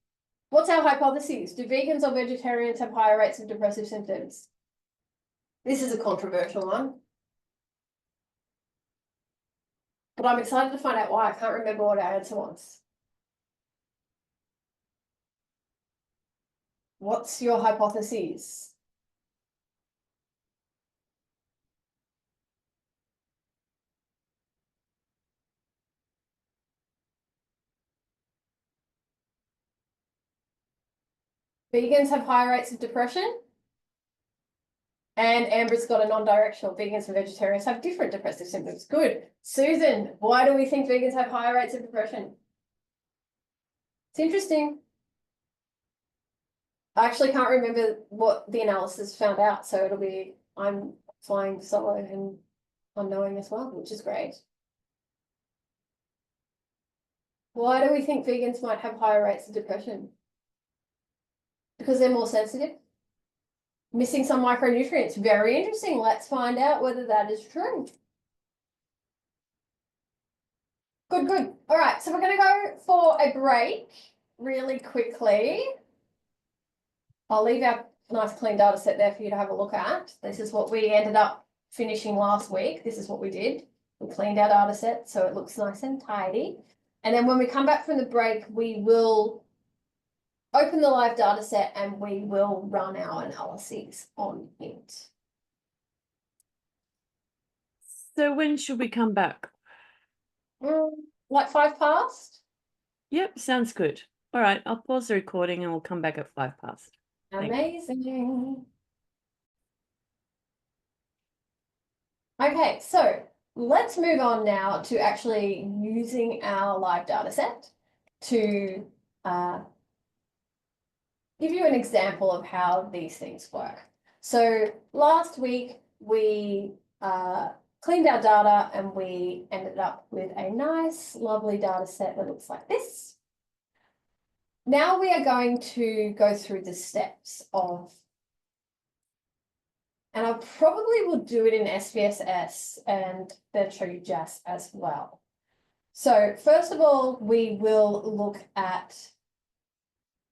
What's our hypothesis? Do vegans or vegetarians have higher rates of depressive symptoms? This is a controversial one. But I'm excited to find out why. I can't remember what our answer was. What's your hypothesis? Vegans have higher rates of depression. And Amber's got a non-directional. Vegans and vegetarians have different depressive symptoms. Good. Susan, why do we think vegans have higher rates of depression? It's interesting. I actually can't remember what the analysis found out, so it'll be, I'm flying solo and unknowing as well, which is great. Why do we think vegans might have higher rates of depression? Because they're more sensitive? Missing some micronutrients. Very interesting. Let's find out whether that is true. Good, good. All right, so we're going to go for a break really quickly. I'll leave our nice clean data set there for you to have a look at. This is what we ended up finishing last week. This is what we did. We cleaned our data set so it looks nice and tidy. And then when we come back from the break, we will open the live data set and we will run our analyses on it. So when should we come back? Like 5 past? Yep, sounds good. All right, I'll pause the recording and we'll come back at 5 past. Thank you. Amazing. Okay, so let's move on now to actually using our live data set to give you an example of how these things work. So last week we cleaned our data and we ended up with a nice, lovely data set that looks like this. Now we are going to go through the steps of, and I probably will do it in SPSS and then show you JAS as well. So first of all, we will look at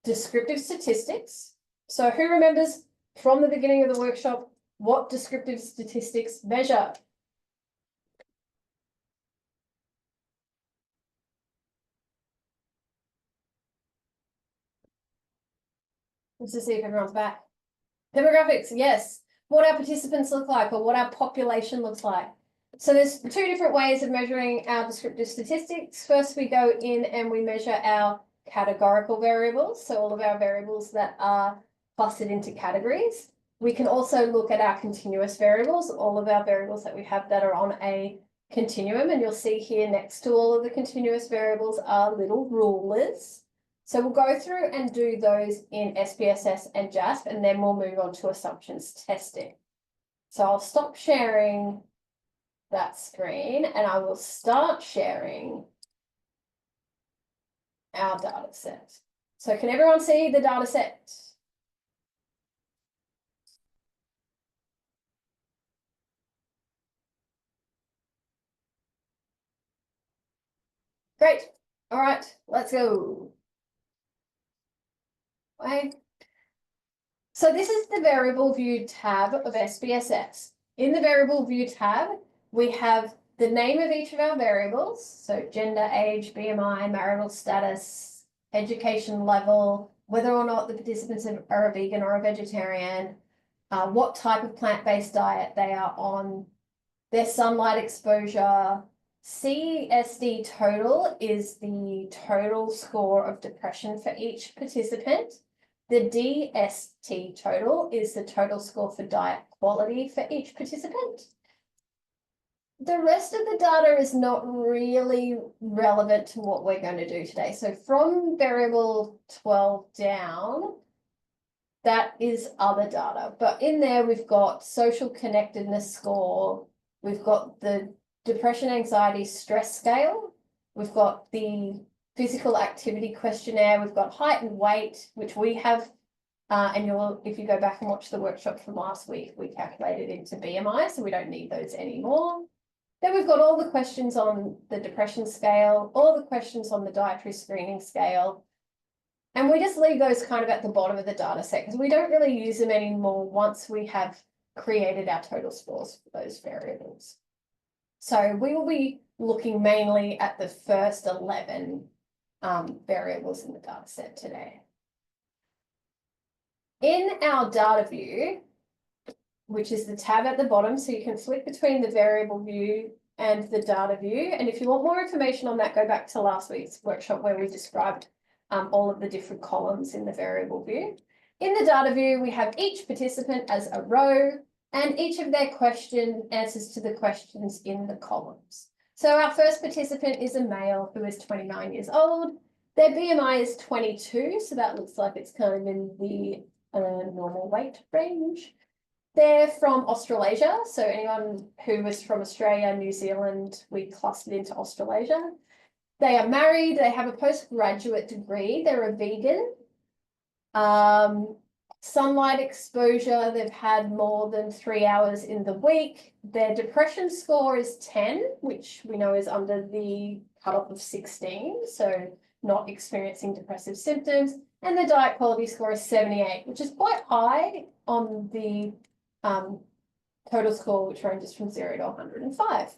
descriptive statistics. So who remembers from the beginning of the workshop what descriptive statistics measure? Let's just see if everyone's back. Demographics, yes. What our participants look like or what our population looks like. So there's two different ways of measuring our descriptive statistics. First, we go in and we measure our categorical variables. So all of our variables that are clustered into categories. We can also look at our continuous variables, all of our variables that we have that are on a continuum. And you'll see here next to all of the continuous variables are little rulers. So we'll go through and do those in SPSS and JASP, and then we'll move on to assumptions testing. So I'll stop sharing that screen and I will start sharing our data set. So can everyone see the data set? Great. All right, let's go. Okay. So this is the variable view tab of SPSS. In the variable view tab, we have the name of each of our variables. So gender, age, BMI, marital status, education level, whether or not the participants are a vegan or a vegetarian, what type of plant-based diet they are on, their sunlight exposure. CSD total is the total score of depression for each participant. The DST total is the total score for diet quality for each participant. The rest of the data is not really relevant to what we're going to do today. So from variable 12 down, that is other data. But in there, we've got social connectedness score. We've got the depression, anxiety, stress scale. We've got the physical activity questionnaire. We've got height and weight, which we have, and if you go back and watch the workshop from last week, we calculated into BMI, so we don't need those anymore. Then we've got all the questions on the depression scale, all the questions on the dietary screening scale, and we just leave those kind of at the bottom of the data set because we don't really use them anymore once we have created our total scores for those variables. So we will be looking mainly at the first 11 variables in the data set today. In our data view, which is the tab at the bottom, so you can flick between the variable view and the data view. And if you want more information on that, go back to last week's workshop where we described all of the different columns in the variable view. In the data view, we have each participant as a row and each of their question answers to the questions in the columns. So our first participant is a male who is 29 years old. Their BMI is 22, so that looks like it's kind of in the normal weight range. They're from Australasia, so anyone who was from Australia, New Zealand, we clustered into Australasia. They are married, they have a postgraduate degree, they're a vegan. Sunlight exposure, they've had more than 3 hours in the week. Their depression score is 10, which we know is under the cutoff of 16, so not experiencing depressive symptoms. And the diet quality score is 78, which is quite high on the total score, which ranges from 0 to 105.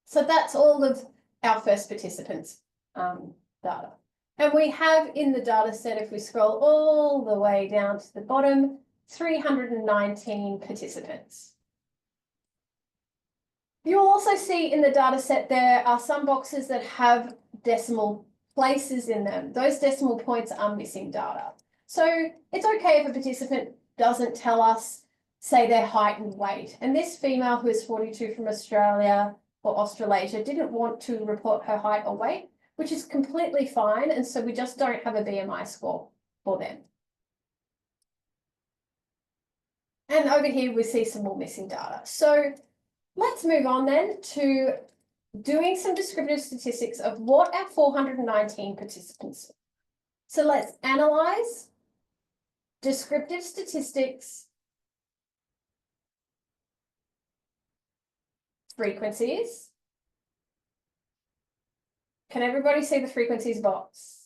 So that's all of our first participants' data. And we have in the data set, if we scroll all the way down to the bottom, 319 participants. You'll also see in the data set there are some boxes that have decimal places in them. Those decimal points are missing data. So it's okay if a participant doesn't tell us, say, their height and weight. And this female who is 42 from Australia or Australasia didn't want to report her height or weight, which is completely fine. And so we just don't have a BMI score for them. And over here, we see some more missing data. So let's move on then to doing some descriptive statistics of what our 419 participants. So let's analyze descriptive statistics, frequencies. Can everybody see the frequencies box?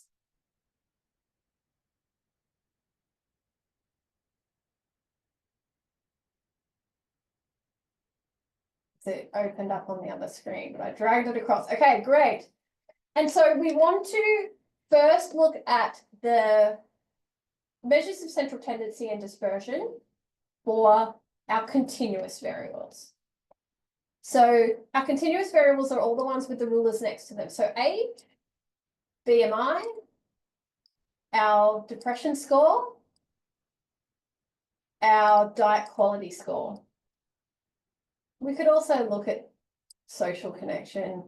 It opened up on the other screen, but I dragged it across. Okay, great. And so we want to first look at the measures of central tendency and dispersion for our continuous variables. So our continuous variables are all the ones with the rulers next to them. So age, BMI, our depression score, our diet quality score. We could also look at social connection,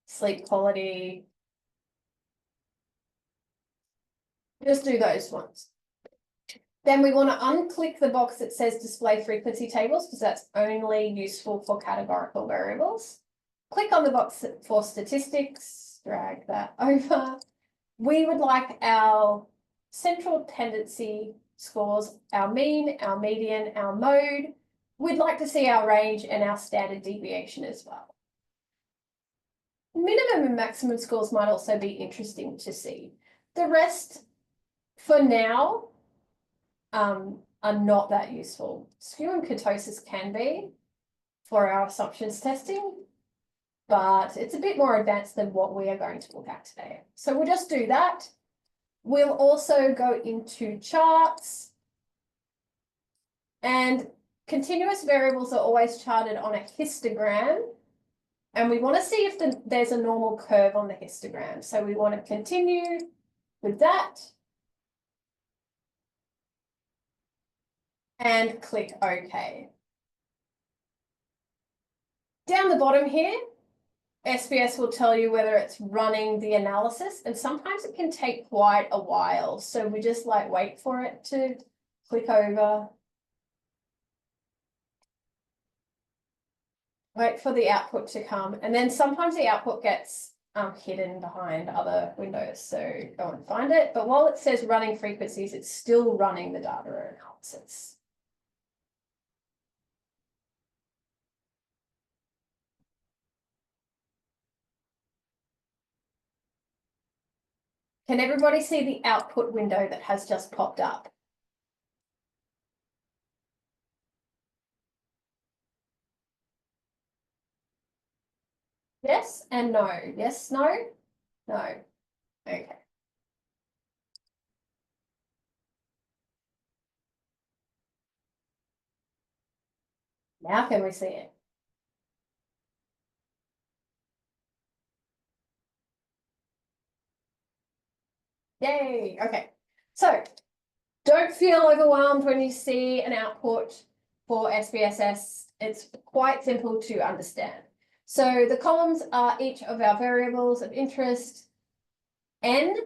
sleep quality. Just do those ones. Then we want to unclick the box that says display frequency tables because that's only useful for categorical variables. Click on the box for statistics, drag that over. We would like our central tendency scores, our mean, our median, our mode. We'd like to see our range and our standard deviation as well. Minimum and maximum scores might also be interesting to see. The rest, for now, are not that useful. Skew and kurtosis can be for our assumptions testing, but it's a bit more advanced than what we are going to look at today. So we'll just do that. We'll also go into charts, and continuous variables are always charted on a histogram, and we want to see if there's a normal curve on the histogram. So we want to continue with that and click OK. Down the bottom here, SBS will tell you whether it's running the analysis, and sometimes it can take quite a while. So we just wait for it to click over. Wait for the output to come, and then sometimes the output gets hidden behind other windows, so go and find it. But while it says running frequencies, it's still running the data analysis. Can everybody see the output window that has just popped up? Yes and no. Yes, no, no. Okay. Now can we see it? Yay. Okay. So don't feel overwhelmed when you see an output for SPSS. It's quite simple to understand. So the columns are each of our variables of interest. N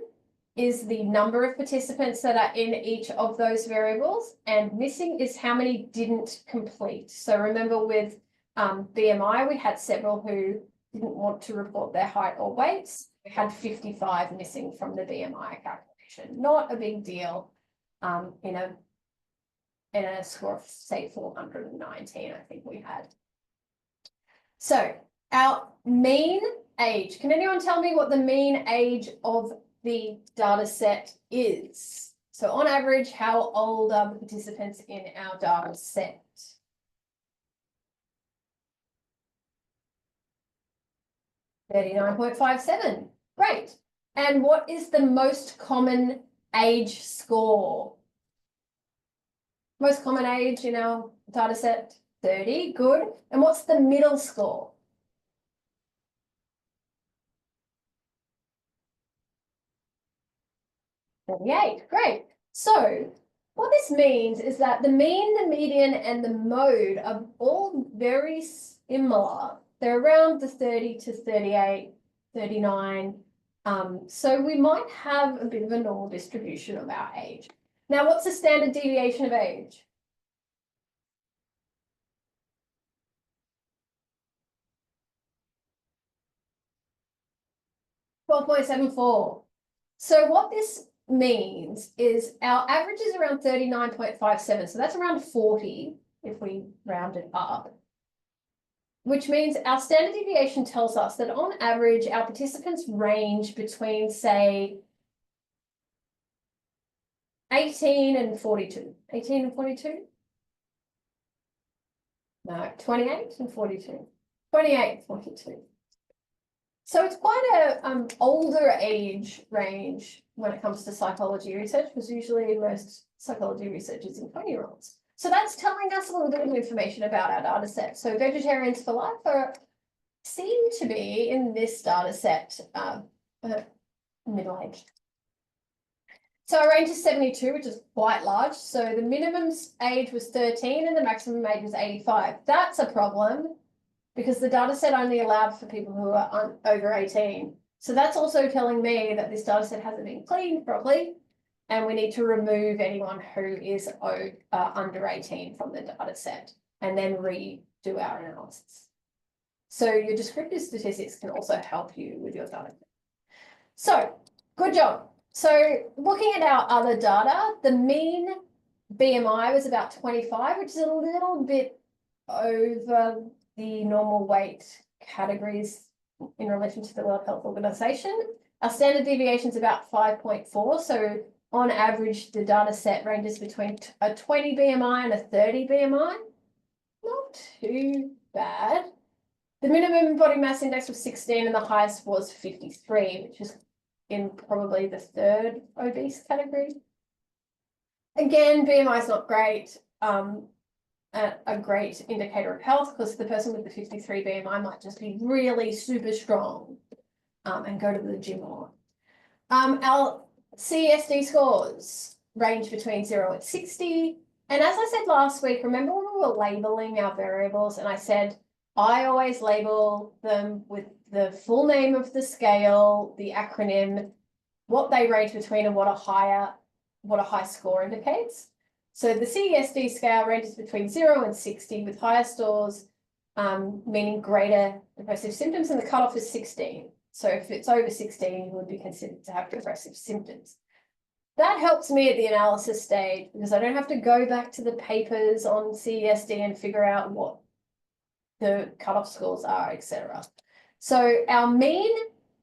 is the number of participants that are in each of those variables, and missing is how many didn't complete. So remember with BMI, we had several who didn't want to report their height or weights. We had 55 missing from the BMI calculation. Not a big deal in a score of, say, 419, I think we had. So our mean age, can anyone tell me what the mean age of the data set is? So on average, how old are the participants in our data set? $39.57. Great. And what is the most common age score? Most common age in our data set? 30. Good. And what's the middle score? 38, great. So what this means is that the mean, the median, and the mode are all very similar. They're around the 30 to 38, 39. So we might have a bit of a normal distribution of our age. Now, what's the standard deviation of age? .74. So what this means is our average is around 39.57. So that's around 40 if we round it up. Which means our standard deviation tells us that on average, our participants range between, say, 18 and 42. 18 and 42? No, 28 and 42. 28 and 42. So it's quite a older age range when it comes to psychology research, because usually most psychology research is in 20-year-olds. So that's telling us a little bit of information about our data set. So vegetarians for life seem to be in this data set middle-aged. So our range is 72, which is quite large. So the minimum age was 13 and the maximum age was 85. That's a problem because the data set only allowed for people who are over 18. So that's also telling me that this data set hasn't been cleaned properly and we need to remove anyone who is under 18 from the data set and then redo our analysis. So your descriptive statistics can also help you with your data. So good job. So looking at our other data, the mean BMI was about 25, which is a little bit over the normal weight categories in relation to the World Health Organization. Our standard deviation is about 5.4. So on average, the data set ranges between a 20 BMI and a 30 BMI. Not too bad. The minimum body mass index was 16 and the highest was 53, which is in probably the third obese category. Again, BMI is not great. A great indicator of health because the person with the 53 BMI might just be really super strong and go to the gym a lot. Our CESD scores range between 0 and 60. And as I said last week, remember when we were labeling our variables and I said, I always label them with the full name of the scale, the acronym, what they range between and what a high score indicates. So the CESD scale ranges between 0 and 60 with higher scores, meaning greater depressive symptoms, and the cutoff is 16. So if it's over 16, you would be considered to have depressive symptoms. That helps me at the analysis stage because I don't have to go back to the papers on CESD and figure out what the cutoff scores are, etc. So our mean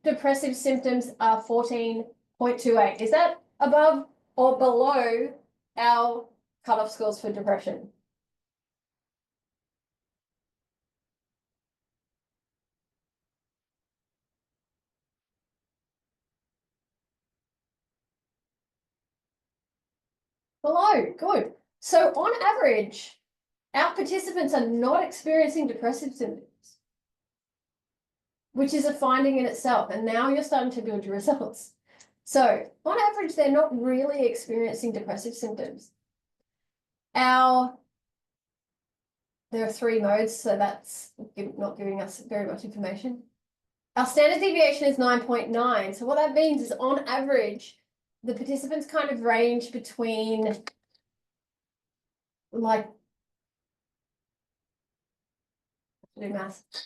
depressive symptoms are 14.28. Is that above or below our cutoff scores for depression? Below, good. So on average, our participants are not experiencing depressive symptoms, which is a finding in itself. And now you're starting to build your results. So on average, they're not really experiencing depressive symptoms. There are 3 modes, so that's not giving us very much information. Our standard deviation is 9.9. So what that means is on average, the participants kind of range between like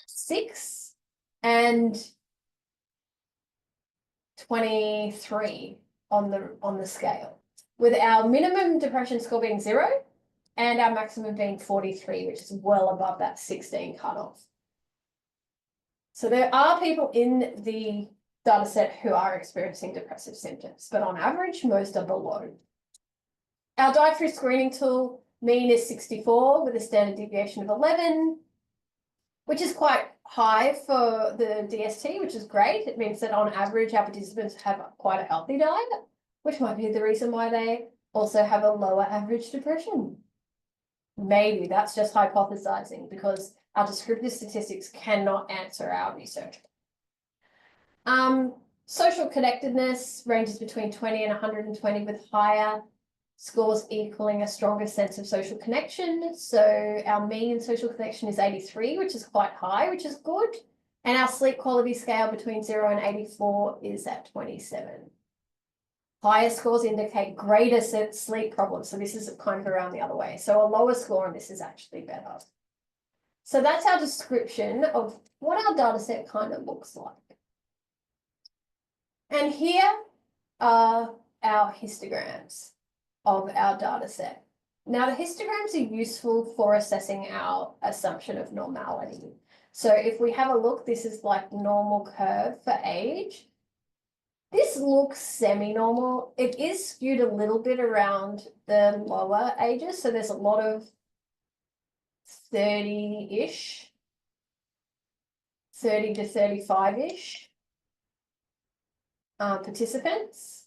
6 and 23 on the scale, with our minimum depression score being 0 and our maximum being 43, which is well above that 16 cutoff. So there are people in the data set who are experiencing depressive symptoms, but on average, most are below. Our dietary screening tool mean is 64 with a standard deviation of 11, which is quite high for the DST, which is great. It means that on average, our participants have quite a healthy diet, which might be the reason why they also have a lower average depression. Maybe that's just hypothesizing because our descriptive statistics cannot answer our research. Social connectedness ranges between 20 and 120, with higher scores equaling a stronger sense of social connection. So our mean social connection is 83, which is quite high, which is good. And our sleep quality scale between 0 and 84 is at 27. Higher scores indicate greater sleep problems. So this is kind of around the other way. So a lower score on this is actually better. So that's our description of what our data set kind of looks like. And here are our histograms of our data set. Now, the histograms are useful for assessing our assumption of normality. So if we have a look, this is like normal curve for age. This looks semi-normal. It is skewed a little bit around the lower ages. So there's a lot of 30-ish, 30 to 35-ish participants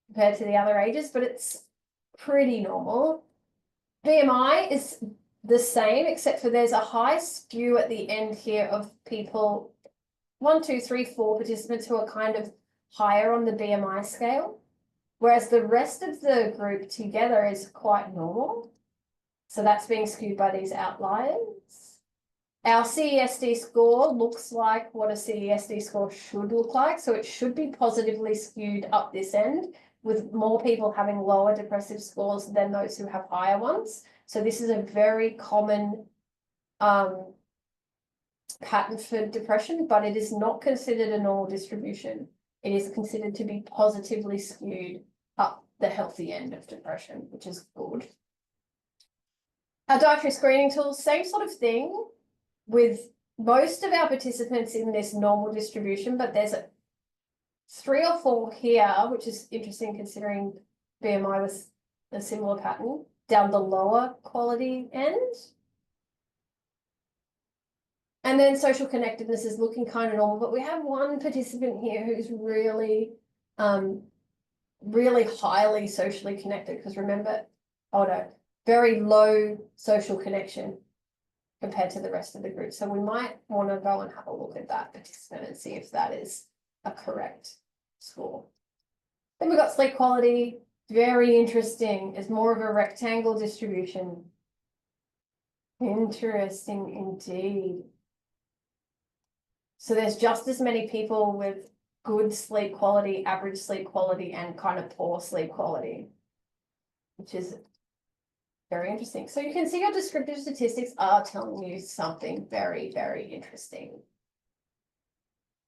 compared to the other ages, but it's pretty normal. BMI is the same, except for there's a high skew at the end here of people, 1, 2, 3, 4 participants who are kind of higher on the BMI scale, whereas the rest of the group together is quite normal. So that's being skewed by these outliers. Our CESD score looks like what a CESD score should look like. So it should be positively skewed up this end, with more people having lower depressive scores than those who have higher ones. So this is a very common pattern for depression, but it is not considered a normal distribution. It is considered to be positively skewed up the healthy end of depression, which is good. Our dietary screening tools, same sort of thing, with most of our participants in this normal distribution, but there's 3 or 4 here, which is interesting considering BMI was a similar pattern, down the lower quality end. And then social connectedness is looking kind of normal, but we have one participant here who's really, really highly socially connected, because remember, very low social connection compared to the rest of the group. So we might want to go and have a look at that participant and see if that is a correct score. Then we've got sleep quality, very interesting. It's more of a rectangle distribution. Interesting indeed. So there's just as many people with good sleep quality, average sleep quality, and kind of poor sleep quality, which is very interesting. So you can see your descriptive statistics are telling you something very, very interesting.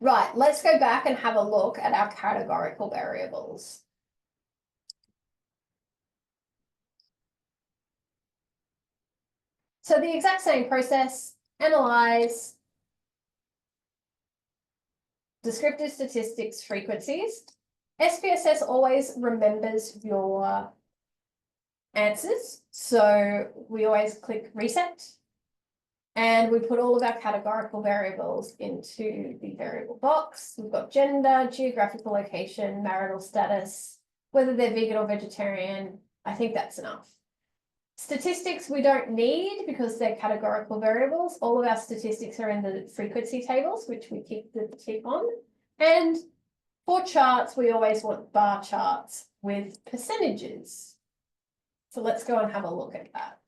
Right, let's go back and have a look at our categorical variables. So the exact same process, analyze descriptive statistics frequencies. SPSS always remembers your answers. So we always click reset and we put all of our categorical variables into the variable box. We've got gender, geographical location, marital status, whether they're vegan or vegetarian. I think that's enough. Statistics we don't need because they're categorical variables. All of our statistics are in the frequency tables, which we keep the tick on. And for charts, we always want bar charts with percentages. So let's go and have a look at that.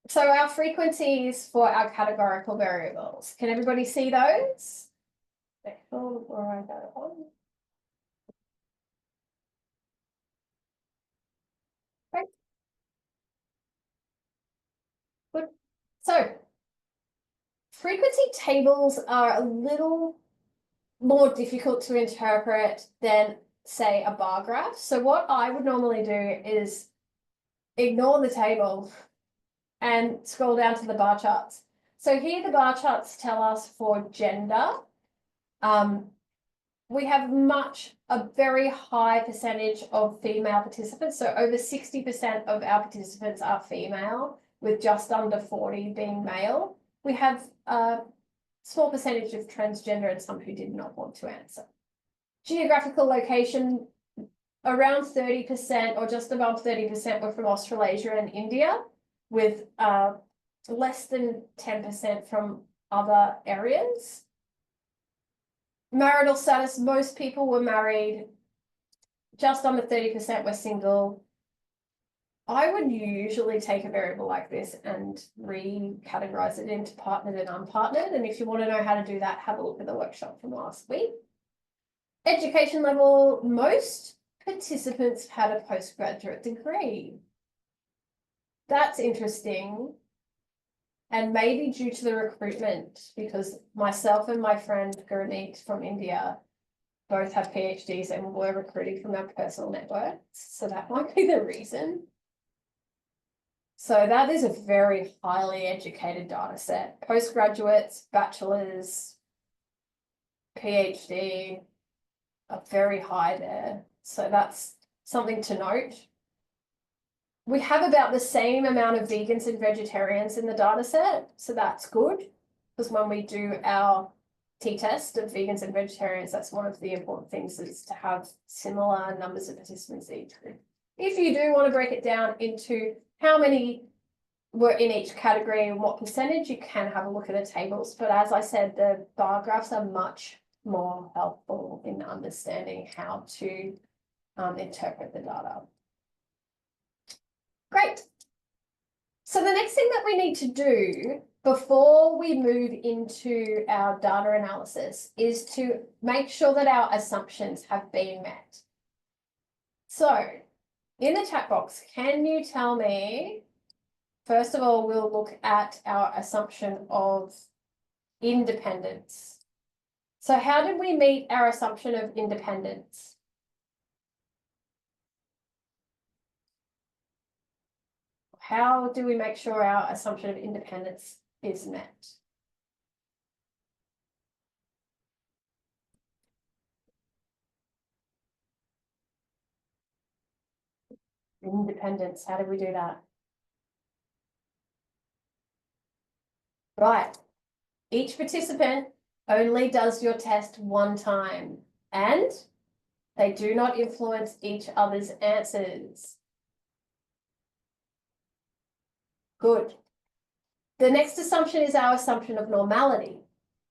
So our frequencies for our categorical variables, can everybody see those? Before I go on. Great. Good. So frequency tables are a little more difficult to interpret than, say, a bar graph. So what I would normally do is ignore the table and scroll down to the bar charts. So here the bar charts tell us for gender. We have a very high percentage of female participants. So over 60% of our participants are female, with just under 40 being male. We have a small percentage of transgender and some who did not want to answer. Geographical location, around 30% or just above 30% were from Australasia and India, with less than 10% from other areas. Marital status, most people were married, just under 30% were single. I would usually take a variable like this and recategorize it into partnered and unpartnered. And if you want to know how to do that, have a look at the workshop from last week. Education level, most participants had a postgraduate degree. That's interesting. And maybe due to the recruitment, because myself and my friend Gurneet from India both have PhDs and were recruiting from our personal networks. So that might be the reason. So that is a very highly educated data set. Postgraduates, bachelors, PhD are very high there. So that's something to note. We have about the same amount of vegans and vegetarians in the data set. So that's good, because when we do our t-test of vegans and vegetarians, that's one of the important things, is to have similar numbers of participants in each group. If you do want to break it down into how many were in each category and what percentage, you can have a look at the tables. But as I said, the bar graphs are much more helpful in understanding how to interpret the data. Great. So the next thing that we need to do before we move into our data analysis is to make sure that our assumptions have been met. So in the chat box, can you tell me, first of all, we'll look at our assumption of independence. So how did we meet our assumption of independence? How do we make sure our assumption of independence is met? Independence, how do we do that? Right. Each participant only does your test one time, and they do not influence each other's answers. Good. The next assumption is our assumption of normality.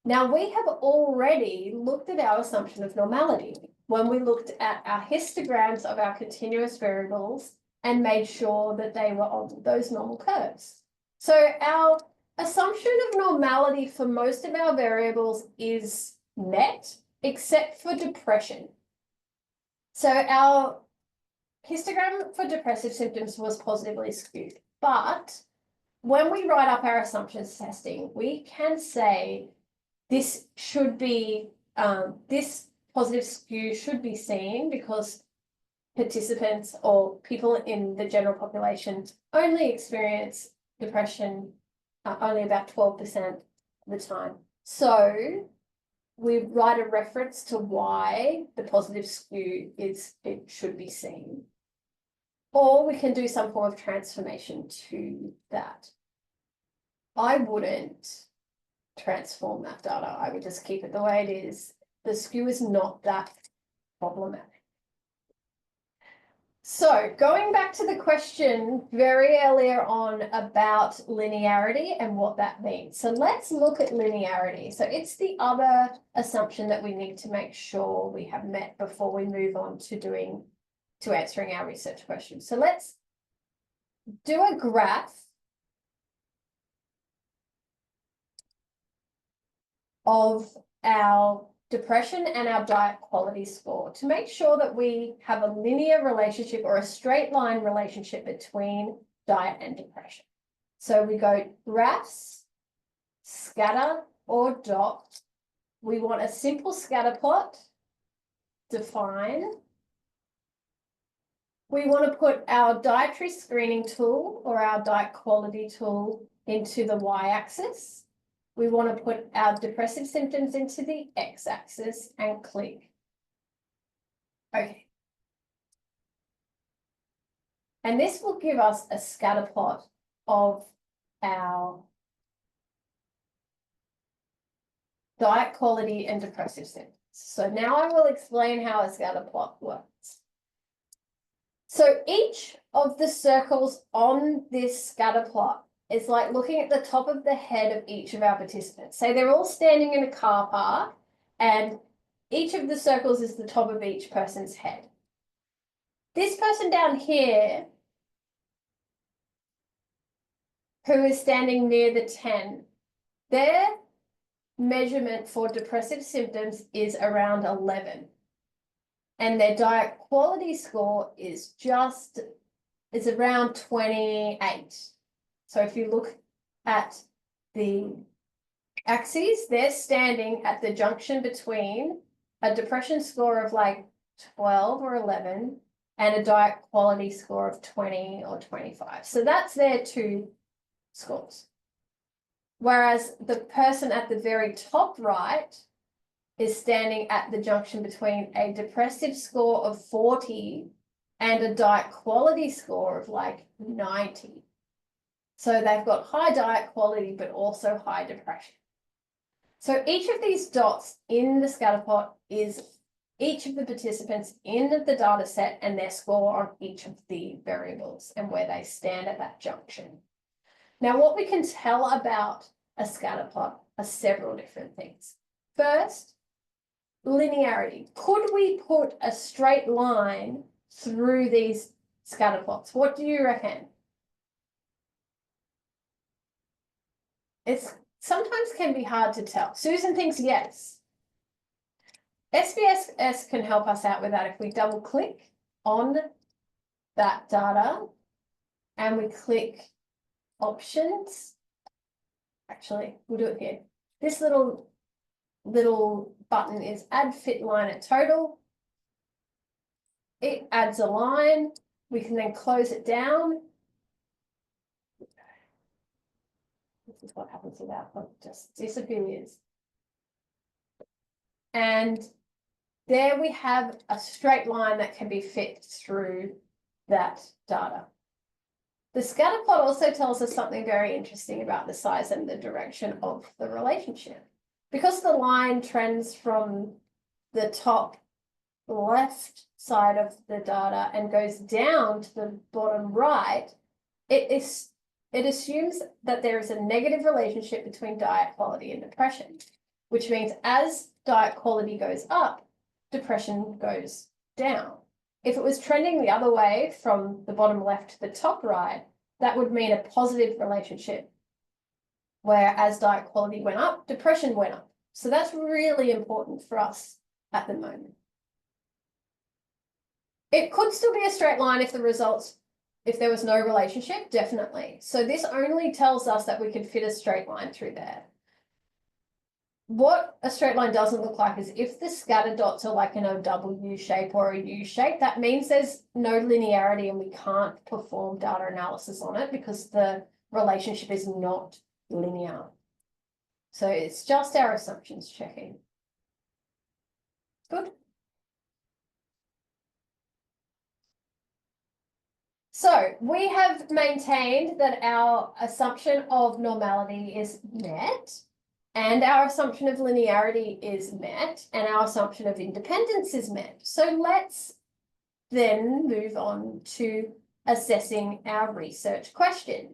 Now, we have already looked at our assumption of normality when we looked at our histograms of our continuous variables and made sure that they were on those normal curves. So our assumption of normality for most of our variables is met, except for depression. So our histogram for depressive symptoms was positively skewed, but when we write up our assumptions testing, we can say this should be, this positive skew should be seen because participants or people in the general population only experience depression only about 12% of the time. So we write a reference to why the positive skew is, it should be seen. Or we can do some form of transformation to that. I wouldn't transform that data. I would just keep it the way it is. The skew is not that problematic. So going back to the question very earlier on about linearity and what that means. So let's look at linearity. So it's the other assumption that we need to make sure we have met before we move on to answering our research questions. So let's do a graph of our depression and our diet quality score to make sure that we have a linear relationship or a straight line relationship between diet and depression. So we go graphs, scatter or dot. We want a simple scatter plot, define. We want to put our dietary screening tool or our diet quality tool into the y-axis. We want to put our depressive symptoms into the x-axis and click. Okay. And this will give us a scatter plot of our diet quality and depressive symptoms. So now I will explain how a scatter plot works. So each of the circles on this scatter plot is like looking at the top of the head of each of our participants. Say they're all standing in a car park and each of the circles is the top of each person's head. This person down here, who is standing near the 10, their measurement for depressive symptoms is around 11. And their diet quality score is around 28. So if you look at the axes, they're standing at the junction between a depression score of like 12 or 11 and a diet quality score of 20 or 25. So that's their two scores. Whereas the person at the very top right is standing at the junction between a depressive score of 40 and a diet quality score of like 90. So they've got high diet quality, but also high depression. So each of these dots in the scatter plot is each of the participants in the data set and their score on each of the variables and where they stand at that junction. Now, what we can tell about a scatter plot are several different things. First, linearity. Could we put a straight line through these scatter plots? What do you reckon? It's sometimes can be hard to tell. Susan thinks yes. SPSS can help us out with that if we double click on that data and we click options. Actually, we'll do it here. This little button is add fit line at total. It adds a line. We can then close it down. This is what happens with that one, just disappears. And there we have a straight line that can be fit through that data. The scatter plot also tells us something very interesting about the size and the direction of the relationship. Because the line trends from the top left side of the data and goes down to the bottom right, it assumes that there is a negative relationship between diet quality and depression, which means as diet quality goes up, depression goes down. If it was trending the other way from the bottom left to the top right, that would mean a positive relationship, where as diet quality went up, depression went up. So that's really important for us at the moment. It could still be a straight line if there was no relationship, definitely. So this only tells us that we could fit a straight line through there. What a straight line doesn't look like is if the scatter dots are like in a W shape or a U shape, that means there's no linearity and we can't perform data analysis on it because the relationship is not linear. So it's just our assumptions checking. Good. So we have maintained that our assumption of normality is met, and our assumption of linearity is met, and our assumption of independence is met. So let's then move on to assessing our research question.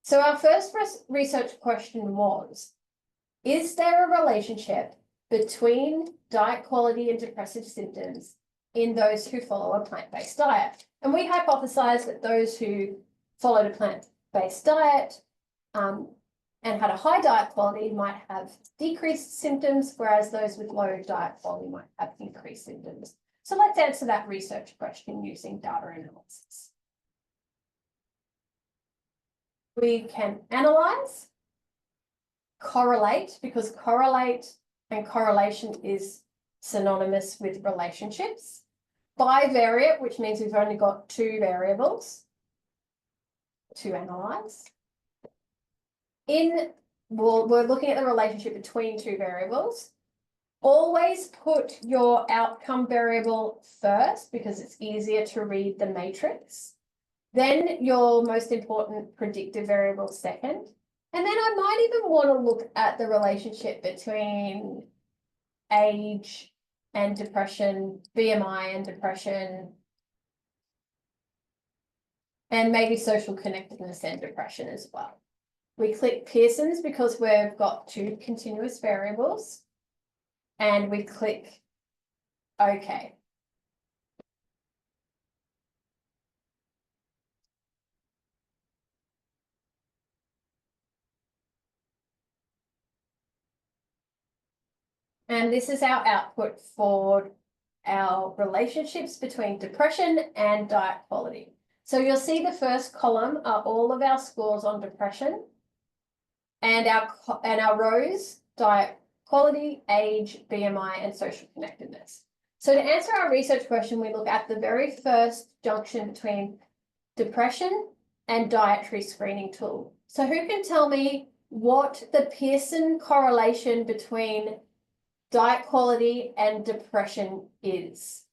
So our first research question was, is there a relationship between diet quality and depressive symptoms in those who follow a plant-based diet? And we hypothesized that those who followed a plant-based diet and had a high diet quality might have decreased symptoms, whereas those with low diet quality might have increased symptoms. So let's answer that research question using data analysis. We can analyze, correlate, because correlate and correlation is synonymous with relationships. Bivariate, which means we've only got two variables to analyze. We're looking at the relationship between two variables. Always put your outcome variable first because it's easier to read the matrix. Then your most important predictive variable second. And then I might even want to look at the relationship between age and depression, BMI and depression, and maybe social connectedness and depression as well. We click Pearson's because we've got two continuous variables, and we click OK. And this is our output for our relationships between depression and diet quality. So you'll see the first column are all of our scores on depression, and our rows, diet quality, age, BMI, and social connectedness. So to answer our research question, we look at the very first junction between depression and dietary screening tool. So who can tell me what the Pearson correlation between diet quality and depression is?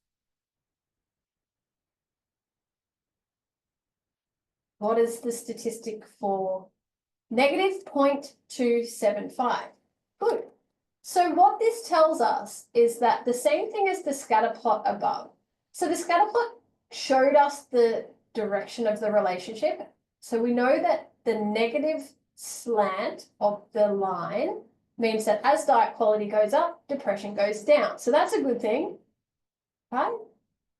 What is the statistic for? -0.275. Good. So what this tells us is that the same thing as the scatter plot above. So the scatter plot showed us the direction of the relationship. So we know that the negative slant of the line means that as diet quality goes up, depression goes down. So that's a good thing, right?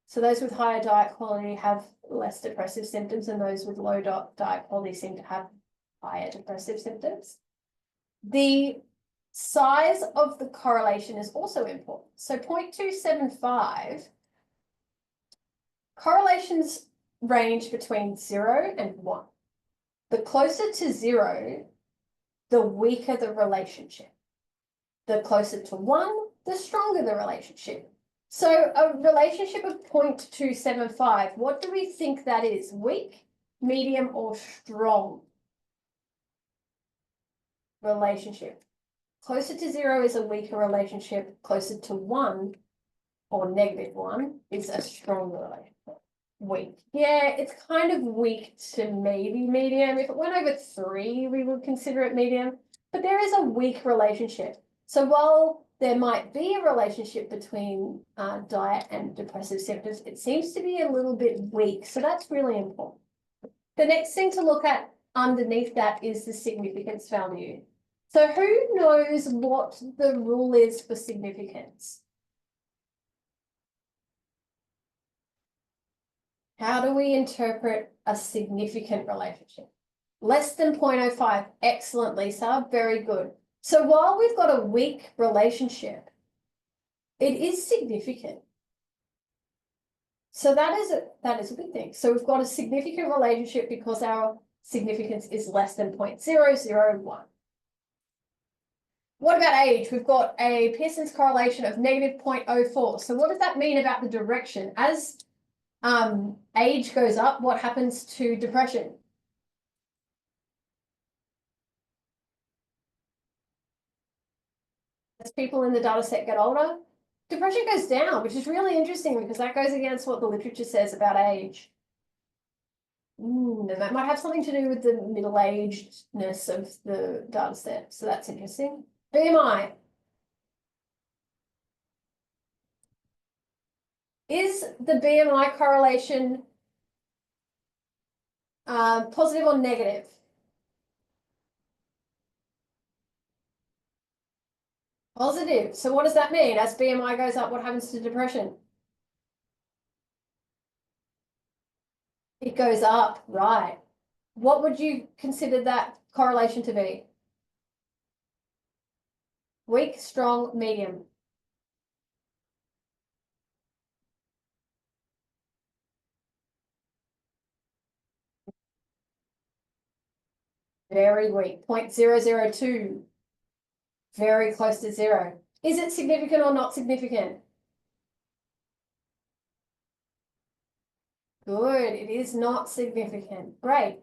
So those with higher diet quality have less depressive symptoms, and those with low diet quality seem to have higher depressive symptoms. The size of the correlation is also important. So 0.275, correlations range between 0 and 1. The closer to 0, the weaker the relationship. The closer to 1, the stronger the relationship. So a relationship of 0.275, what do we think that is? Weak, medium, or strong relationship? Closer to 0 is a weaker relationship. Closer to 1 or -1 is a stronger relationship. Weak. Yeah, it's kind of weak to maybe medium. If it went over 3, we would consider it medium, but there is a weak relationship. So while there might be a relationship between diet and depressive symptoms, it seems to be a little bit weak. So that's really important. The next thing to look at underneath that is the significance value. So who knows what the rule is for significance? How do we interpret a significant relationship? Less than 0.05. Excellent, Lisa. Very good. So while we've got a weak relationship, it is significant. So that is a good thing. So we've got a significant relationship because our significance is less than 0.001. What about age? We've got a Pearson's correlation of -0.04. So what does that mean about the direction? As age goes up, what happens to depression? As people in the data set get older, depression goes down, which is really interesting because that goes against what the literature says about age. And that might have something to do with the middle-agedness of the data set. So that's interesting. BMI. Is the BMI correlation positive or negative? Positive. So what does that mean? As BMI goes up, what happens to depression? It goes up, right. What would you consider that correlation to be? Weak, strong, medium. Very weak, 0.002. Very close to 0. Is it significant or not significant? Good, it is not significant. Great.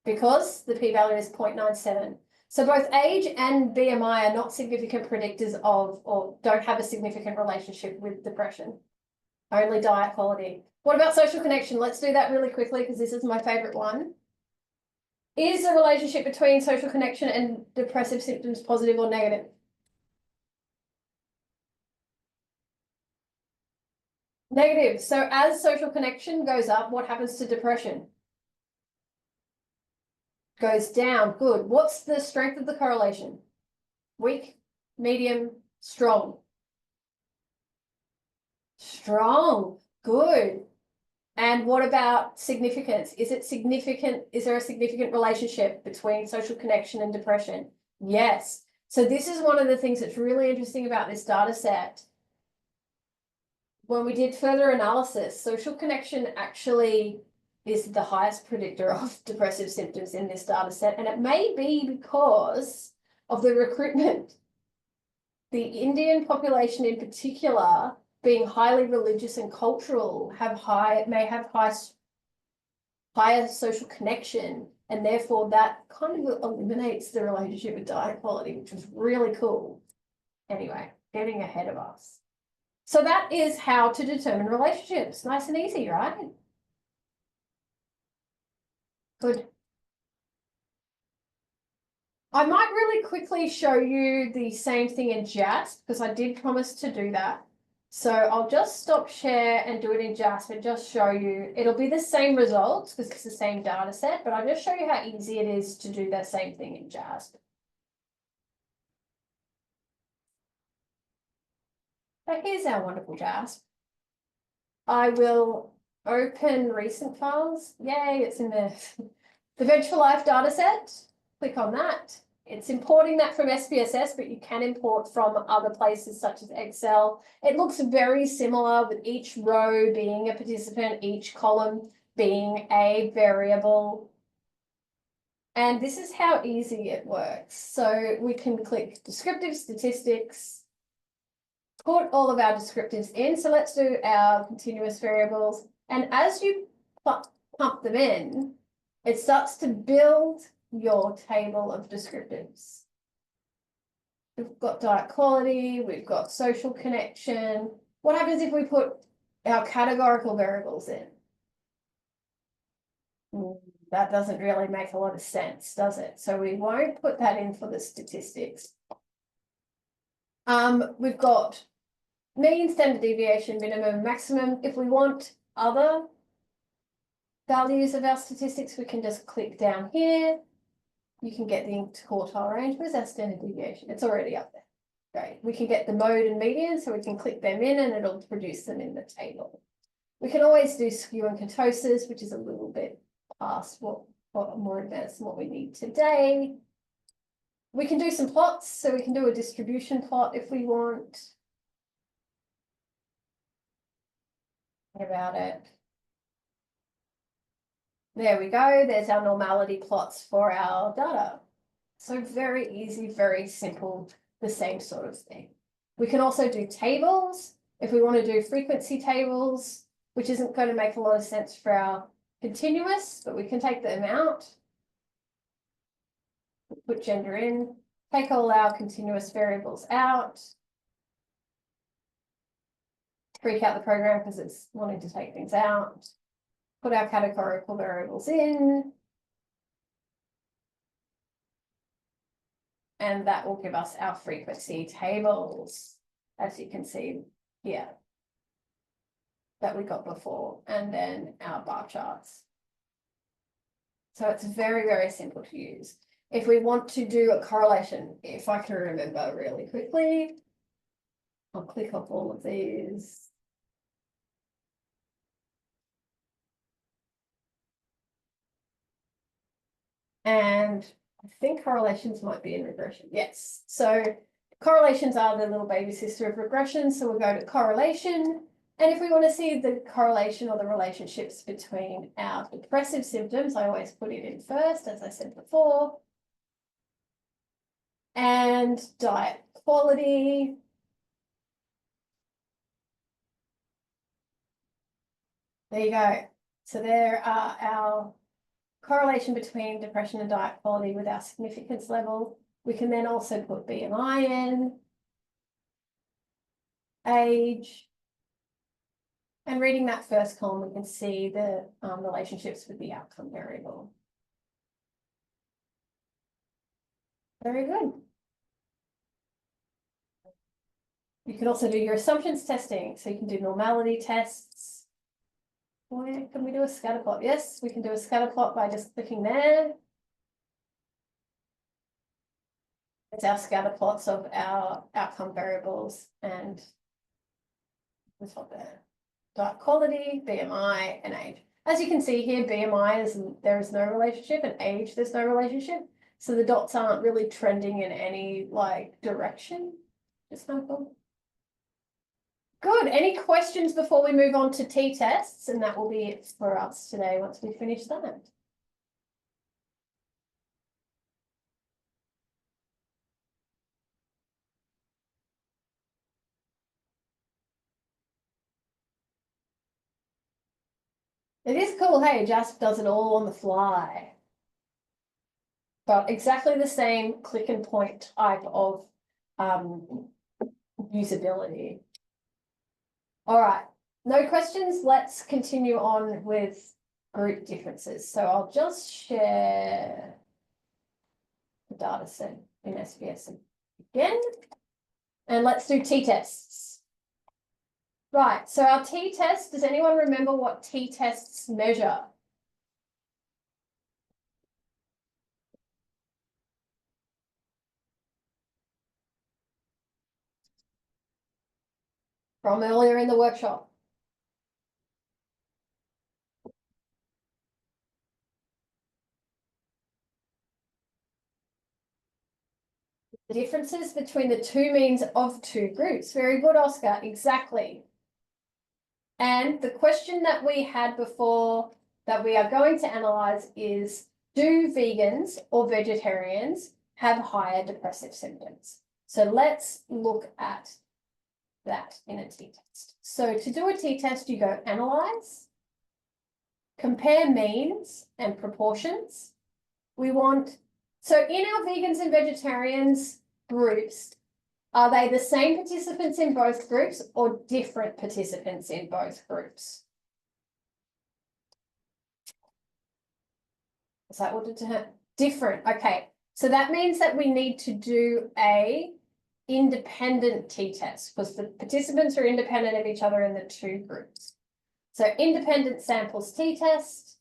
Because the p-value is 0.97. So both age and BMI are not significant predictors of, or don't have a significant relationship with depression. Only diet quality. What about social connection? Let's do that really quickly because this is my favorite one. Is the relationship between social connection and depressive symptoms positive or negative? Negative. So as social connection goes up, what happens to depression? goes down. Good. What's the strength of the correlation? Weak, medium, strong. Strong. Good. And what about significance? Is it significant? Is there a significant relationship between social connection and depression? Yes. So this is one of the things that's really interesting about this data set. When we did further analysis, social connection actually is the highest predictor of depressive symptoms in this data set. And it may be because of the recruitment. The Indian population in particular, being highly religious and cultural, may have higher social connection, and therefore that kind of eliminates the relationship with diet quality, which was really cool. Anyway, getting ahead of us. So that is how to determine relationships. Nice and easy, right? Good. I might really quickly show you the same thing in JASP because I did promise to do that. So I'll just stop share and do it in JASP and just show you. It'll be the same results because it's the same data set, but I'll just show you how easy it is to do that same thing in JASP. So here's our wonderful JASP. I will open recent files. Yay, it's in there. The Veg for Life data set. Click on that. It's importing that from SPSS, but you can import from other places such as Excel. It looks very similar with each row being a participant, each column being a variable. And this is how easy it works. So we can click descriptive statistics, put all of our descriptives in. So let's do our continuous variables. And as you pump them in, it starts to build your table of descriptives. We've got diet quality, we've got social connection. What happens if we put our categorical variables in? That doesn't really make a lot of sense, does it? So we won't put that in for the statistics. We've got mean, standard deviation, minimum, maximum. If we want other values of our statistics, we can just click down here. You can get the interquartile range. Where's our standard deviation? It's already up there. Great. We can get the mode and median, so we can click them in and it'll produce them in the table. We can always do skew and kurtosis, which is a little bit past what more advanced than what we need today. We can do some plots, so we can do a distribution plot if we want. What about it? There we go. There's our normality plots for our data. So very easy, very simple, the same sort of thing. We can also do tables if we want to do frequency tables, which isn't going to make a lot of sense for our continuous, but we can take them out. Put gender in, take all our continuous variables out. Freak out the program because it's wanting to take things out. Put our categorical variables in. And that will give us our frequency tables, as you can see here, that we got before, and then our bar charts. So it's very, very simple to use. If we want to do a correlation, if I can remember really quickly, I'll click off all of these. And I think correlations might be in regression. Yes. So correlations are the little baby sister of regression. So we'll go to correlation. And if we want to see the correlation or the relationships between our depressive symptoms, I always put it in first, as I said before. And diet quality. There you go. So there are our correlation between depression and diet quality with our significance level. We can then also put BMI in, age, and reading that first column, we can see the relationships with the outcome variable. Very good. You can also do your assumptions testing. So you can do normality tests. Where can we do a scatter plot? Yes, we can do a scatter plot by just clicking there. It's our scatter plots of our outcome variables and what's up there? Diet quality, BMI, and age. As you can see here, BMI there is no relationship, and age there's no relationship. So the dots aren't really trending in any like direction. Just not cool. Good. Any questions before we move on to t-tests? And that will be it for us today once we finish that. It is cool, hey, Jasp does it all on the fly. But exactly the same click and point type of usability. All right, no questions. Let's continue on with group differences. So I'll just share the data set in SBS again. And let's do t-tests. Right, so our t-test, does anyone remember what t-tests measure? From earlier in the workshop. The differences between the two means of two groups. Very good, Oscar, exactly. And the question that we had before that we are going to analyze is, do vegans or vegetarians have higher depressive symptoms? So let's look at that in a t-test. So to do a t-test, you go analyze, compare means and proportions. So in our vegans and vegetarians groups, are they the same participants in both groups or different participants in both groups? Is that what it different? Okay, so that means that we need to do a independent t-test because the participants are independent of each other in the two groups. So independent samples t-test,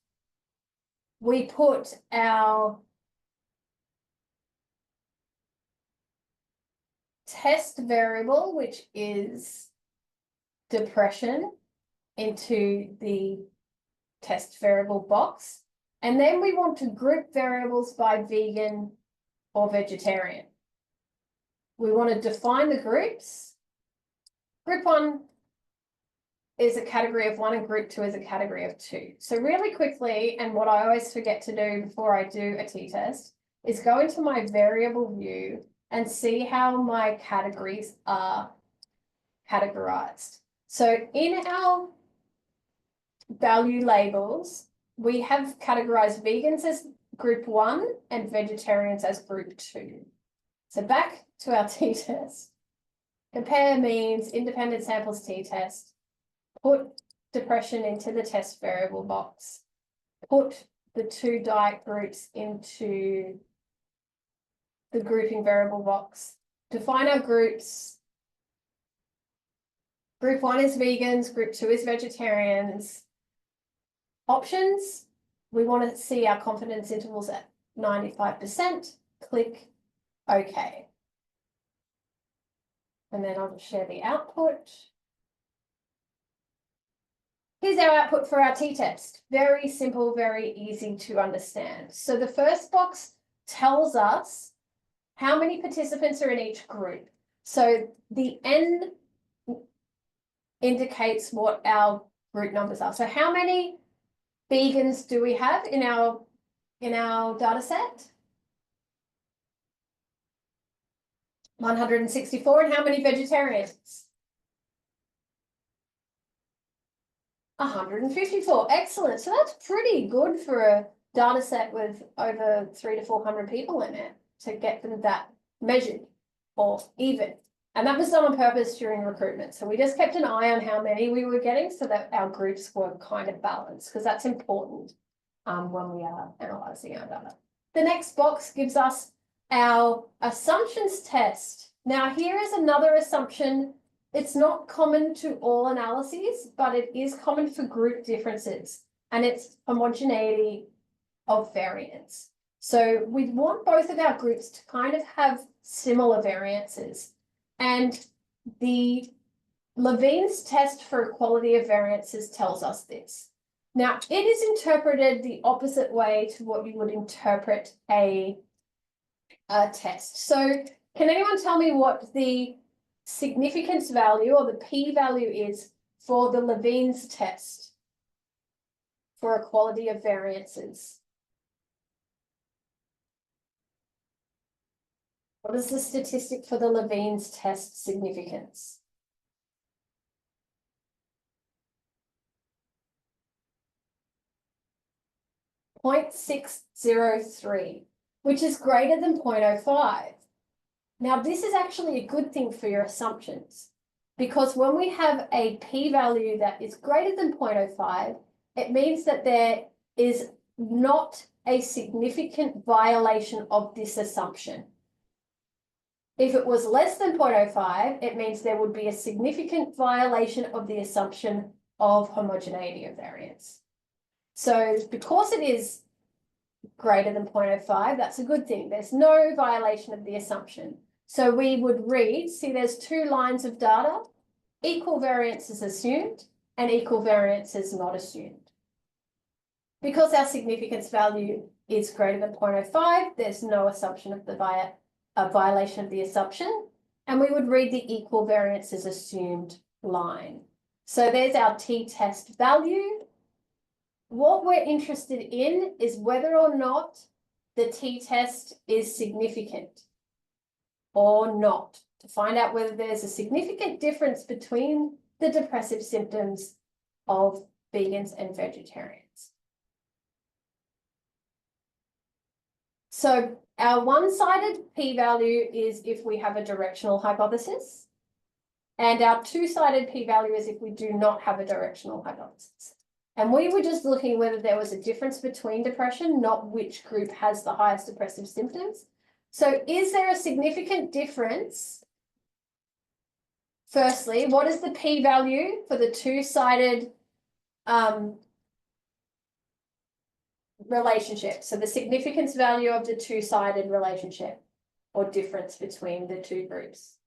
we put our test variable, which is depression, into the test variable box. And then we want to group variables by vegan or vegetarian. We want to define the groups. Group 1 is a category of 1 and group 2 is a category of 2. So really quickly, and what I always forget to do before I do a t-test, is go into my variable view and see how my categories are categorized. So in our value labels, we have categorized vegans as group 1 and vegetarians as group 2. So back to our t-test. Compare means, independent samples t-test, put depression into the test variable box, put the two diet groups into the grouping variable box, define our groups. Group 1 is vegans, group 2 is vegetarians. Options, we want to see our confidence intervals at 95%, click OK. And then I'll share the output. Here's our output for our t-test. Very simple, very easy to understand. So the first box tells us how many participants are in each group. So the N indicates what our group numbers are. So how many vegans do we have in our data set? 164. And how many vegetarians? 154. Excellent. So that's pretty good for a data set with over 300 to 400 people in it to get them that measured or even. And that was done on purpose during recruitment. So we just kept an eye on how many we were getting so that our groups were kind of balanced, because that's important when we are analysing our data. The next box gives us our assumptions test. Now here is another assumption. It's not common to all analyses, but it is common for group differences, and it's homogeneity of variance. So we want both of our groups to kind of have similar variances. And the Levine's test for equality of variances tells us this. Now, it is interpreted the opposite way to what you would interpret a test. So can anyone tell me what the significance value or the p-value is for the Levine's test for equality of variances? What is the statistic for the Levine's test significance? 0.603, which is greater than 0.05. Now, this is actually a good thing for your assumptions, because when we have a p-value that is greater than 0.05, it means that there is not a significant violation of this assumption. If it was less than 0.05, it means there would be a significant violation of the assumption of homogeneity of variance. So because it is greater than 0.05, that's a good thing. There's no violation of the assumption. So we would read, see there's two lines of data, equal variance is assumed and equal variance is not assumed. Because our significance value is greater than 0.05, there's no assumption of the violation of the assumption, and we would read the equal variance is assumed line. So there's our t-test value. What we're interested in is whether or not the t-test is significant or not, to find out whether there's a significant difference between the depressive symptoms of vegans and vegetarians. So our one-sided p-value is if we have a directional hypothesis, and our two-sided p-value is if we do not have a directional hypothesis. And we were just looking whether there was a difference between depression, not which group has the highest depressive symptoms. So is there a significant difference? Firstly, what is the p-value for the two-sided relationship? So the significance value of the two-sided relationship or difference between the two groups.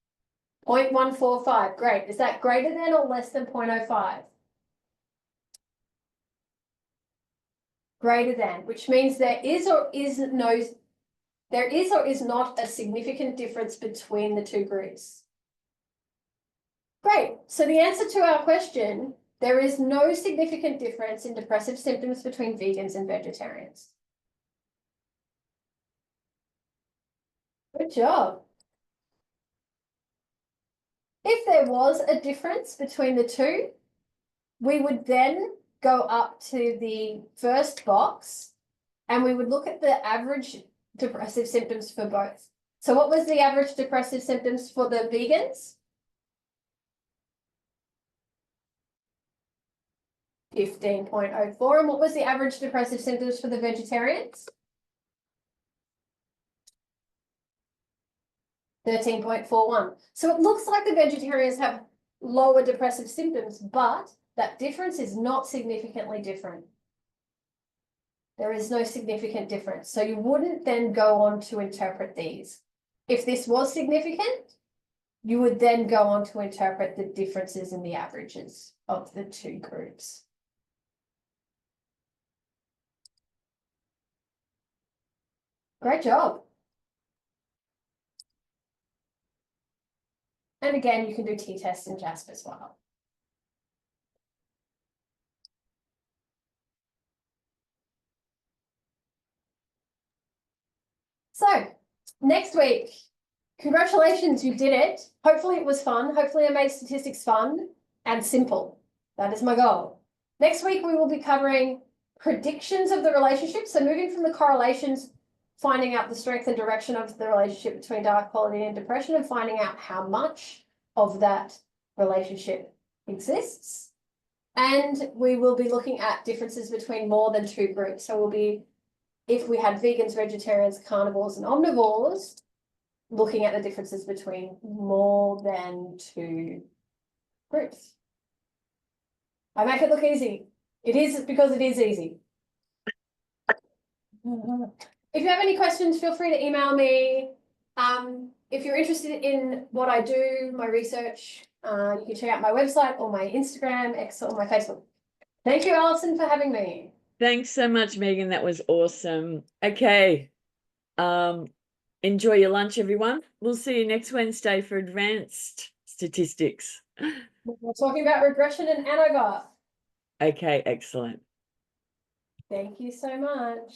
0.145, great. Is that greater than or less than 0.05? Greater than, which means there is or is not a significant difference between the two groups. Great. So the answer to our question, there is no significant difference in depressive symptoms between vegans and vegetarians. Good job. If there was a difference between the two, we would then go up to the first box and we would look at the average depressive symptoms for both. So what was the average depressive symptoms for the vegans? 15.04. And what was the average depressive symptoms for the vegetarians? 13.41. So it looks like the vegetarians have lower depressive symptoms, but that difference is not significantly different. There is no significant difference. So you wouldn't then go on to interpret these. If this was significant, you would then go on to interpret the differences in the averages of the two groups. Great job. And again, you can do t-test and JASP as well. So next week, congratulations, you did it. Hopefully it was fun. Hopefully I made statistics fun and simple. That is my goal. Next week, we will be covering predictions of the relationship. So moving from the correlations, finding out the strength and direction of the relationship between diet quality and depression, and finding out how much of that relationship exists. And we will be looking at differences between more than two groups. So we'll be, if we had vegans, vegetarians, carnivores, and omnivores, looking at the differences between more than two groups. I make it look easy. It is because it is easy. If you have any questions, feel free to email me. if you're interested in what I do, my research, you can check out my website or my Instagram, X, or my Facebook. Thank you, Alison, for having me. Thanks so much, Megan. That was awesome. Okay. Enjoy your lunch, everyone. We'll see you next Wednesday for advanced statistics. We're talking about regression and ANOVA. Okay, excellent. Thank you so much.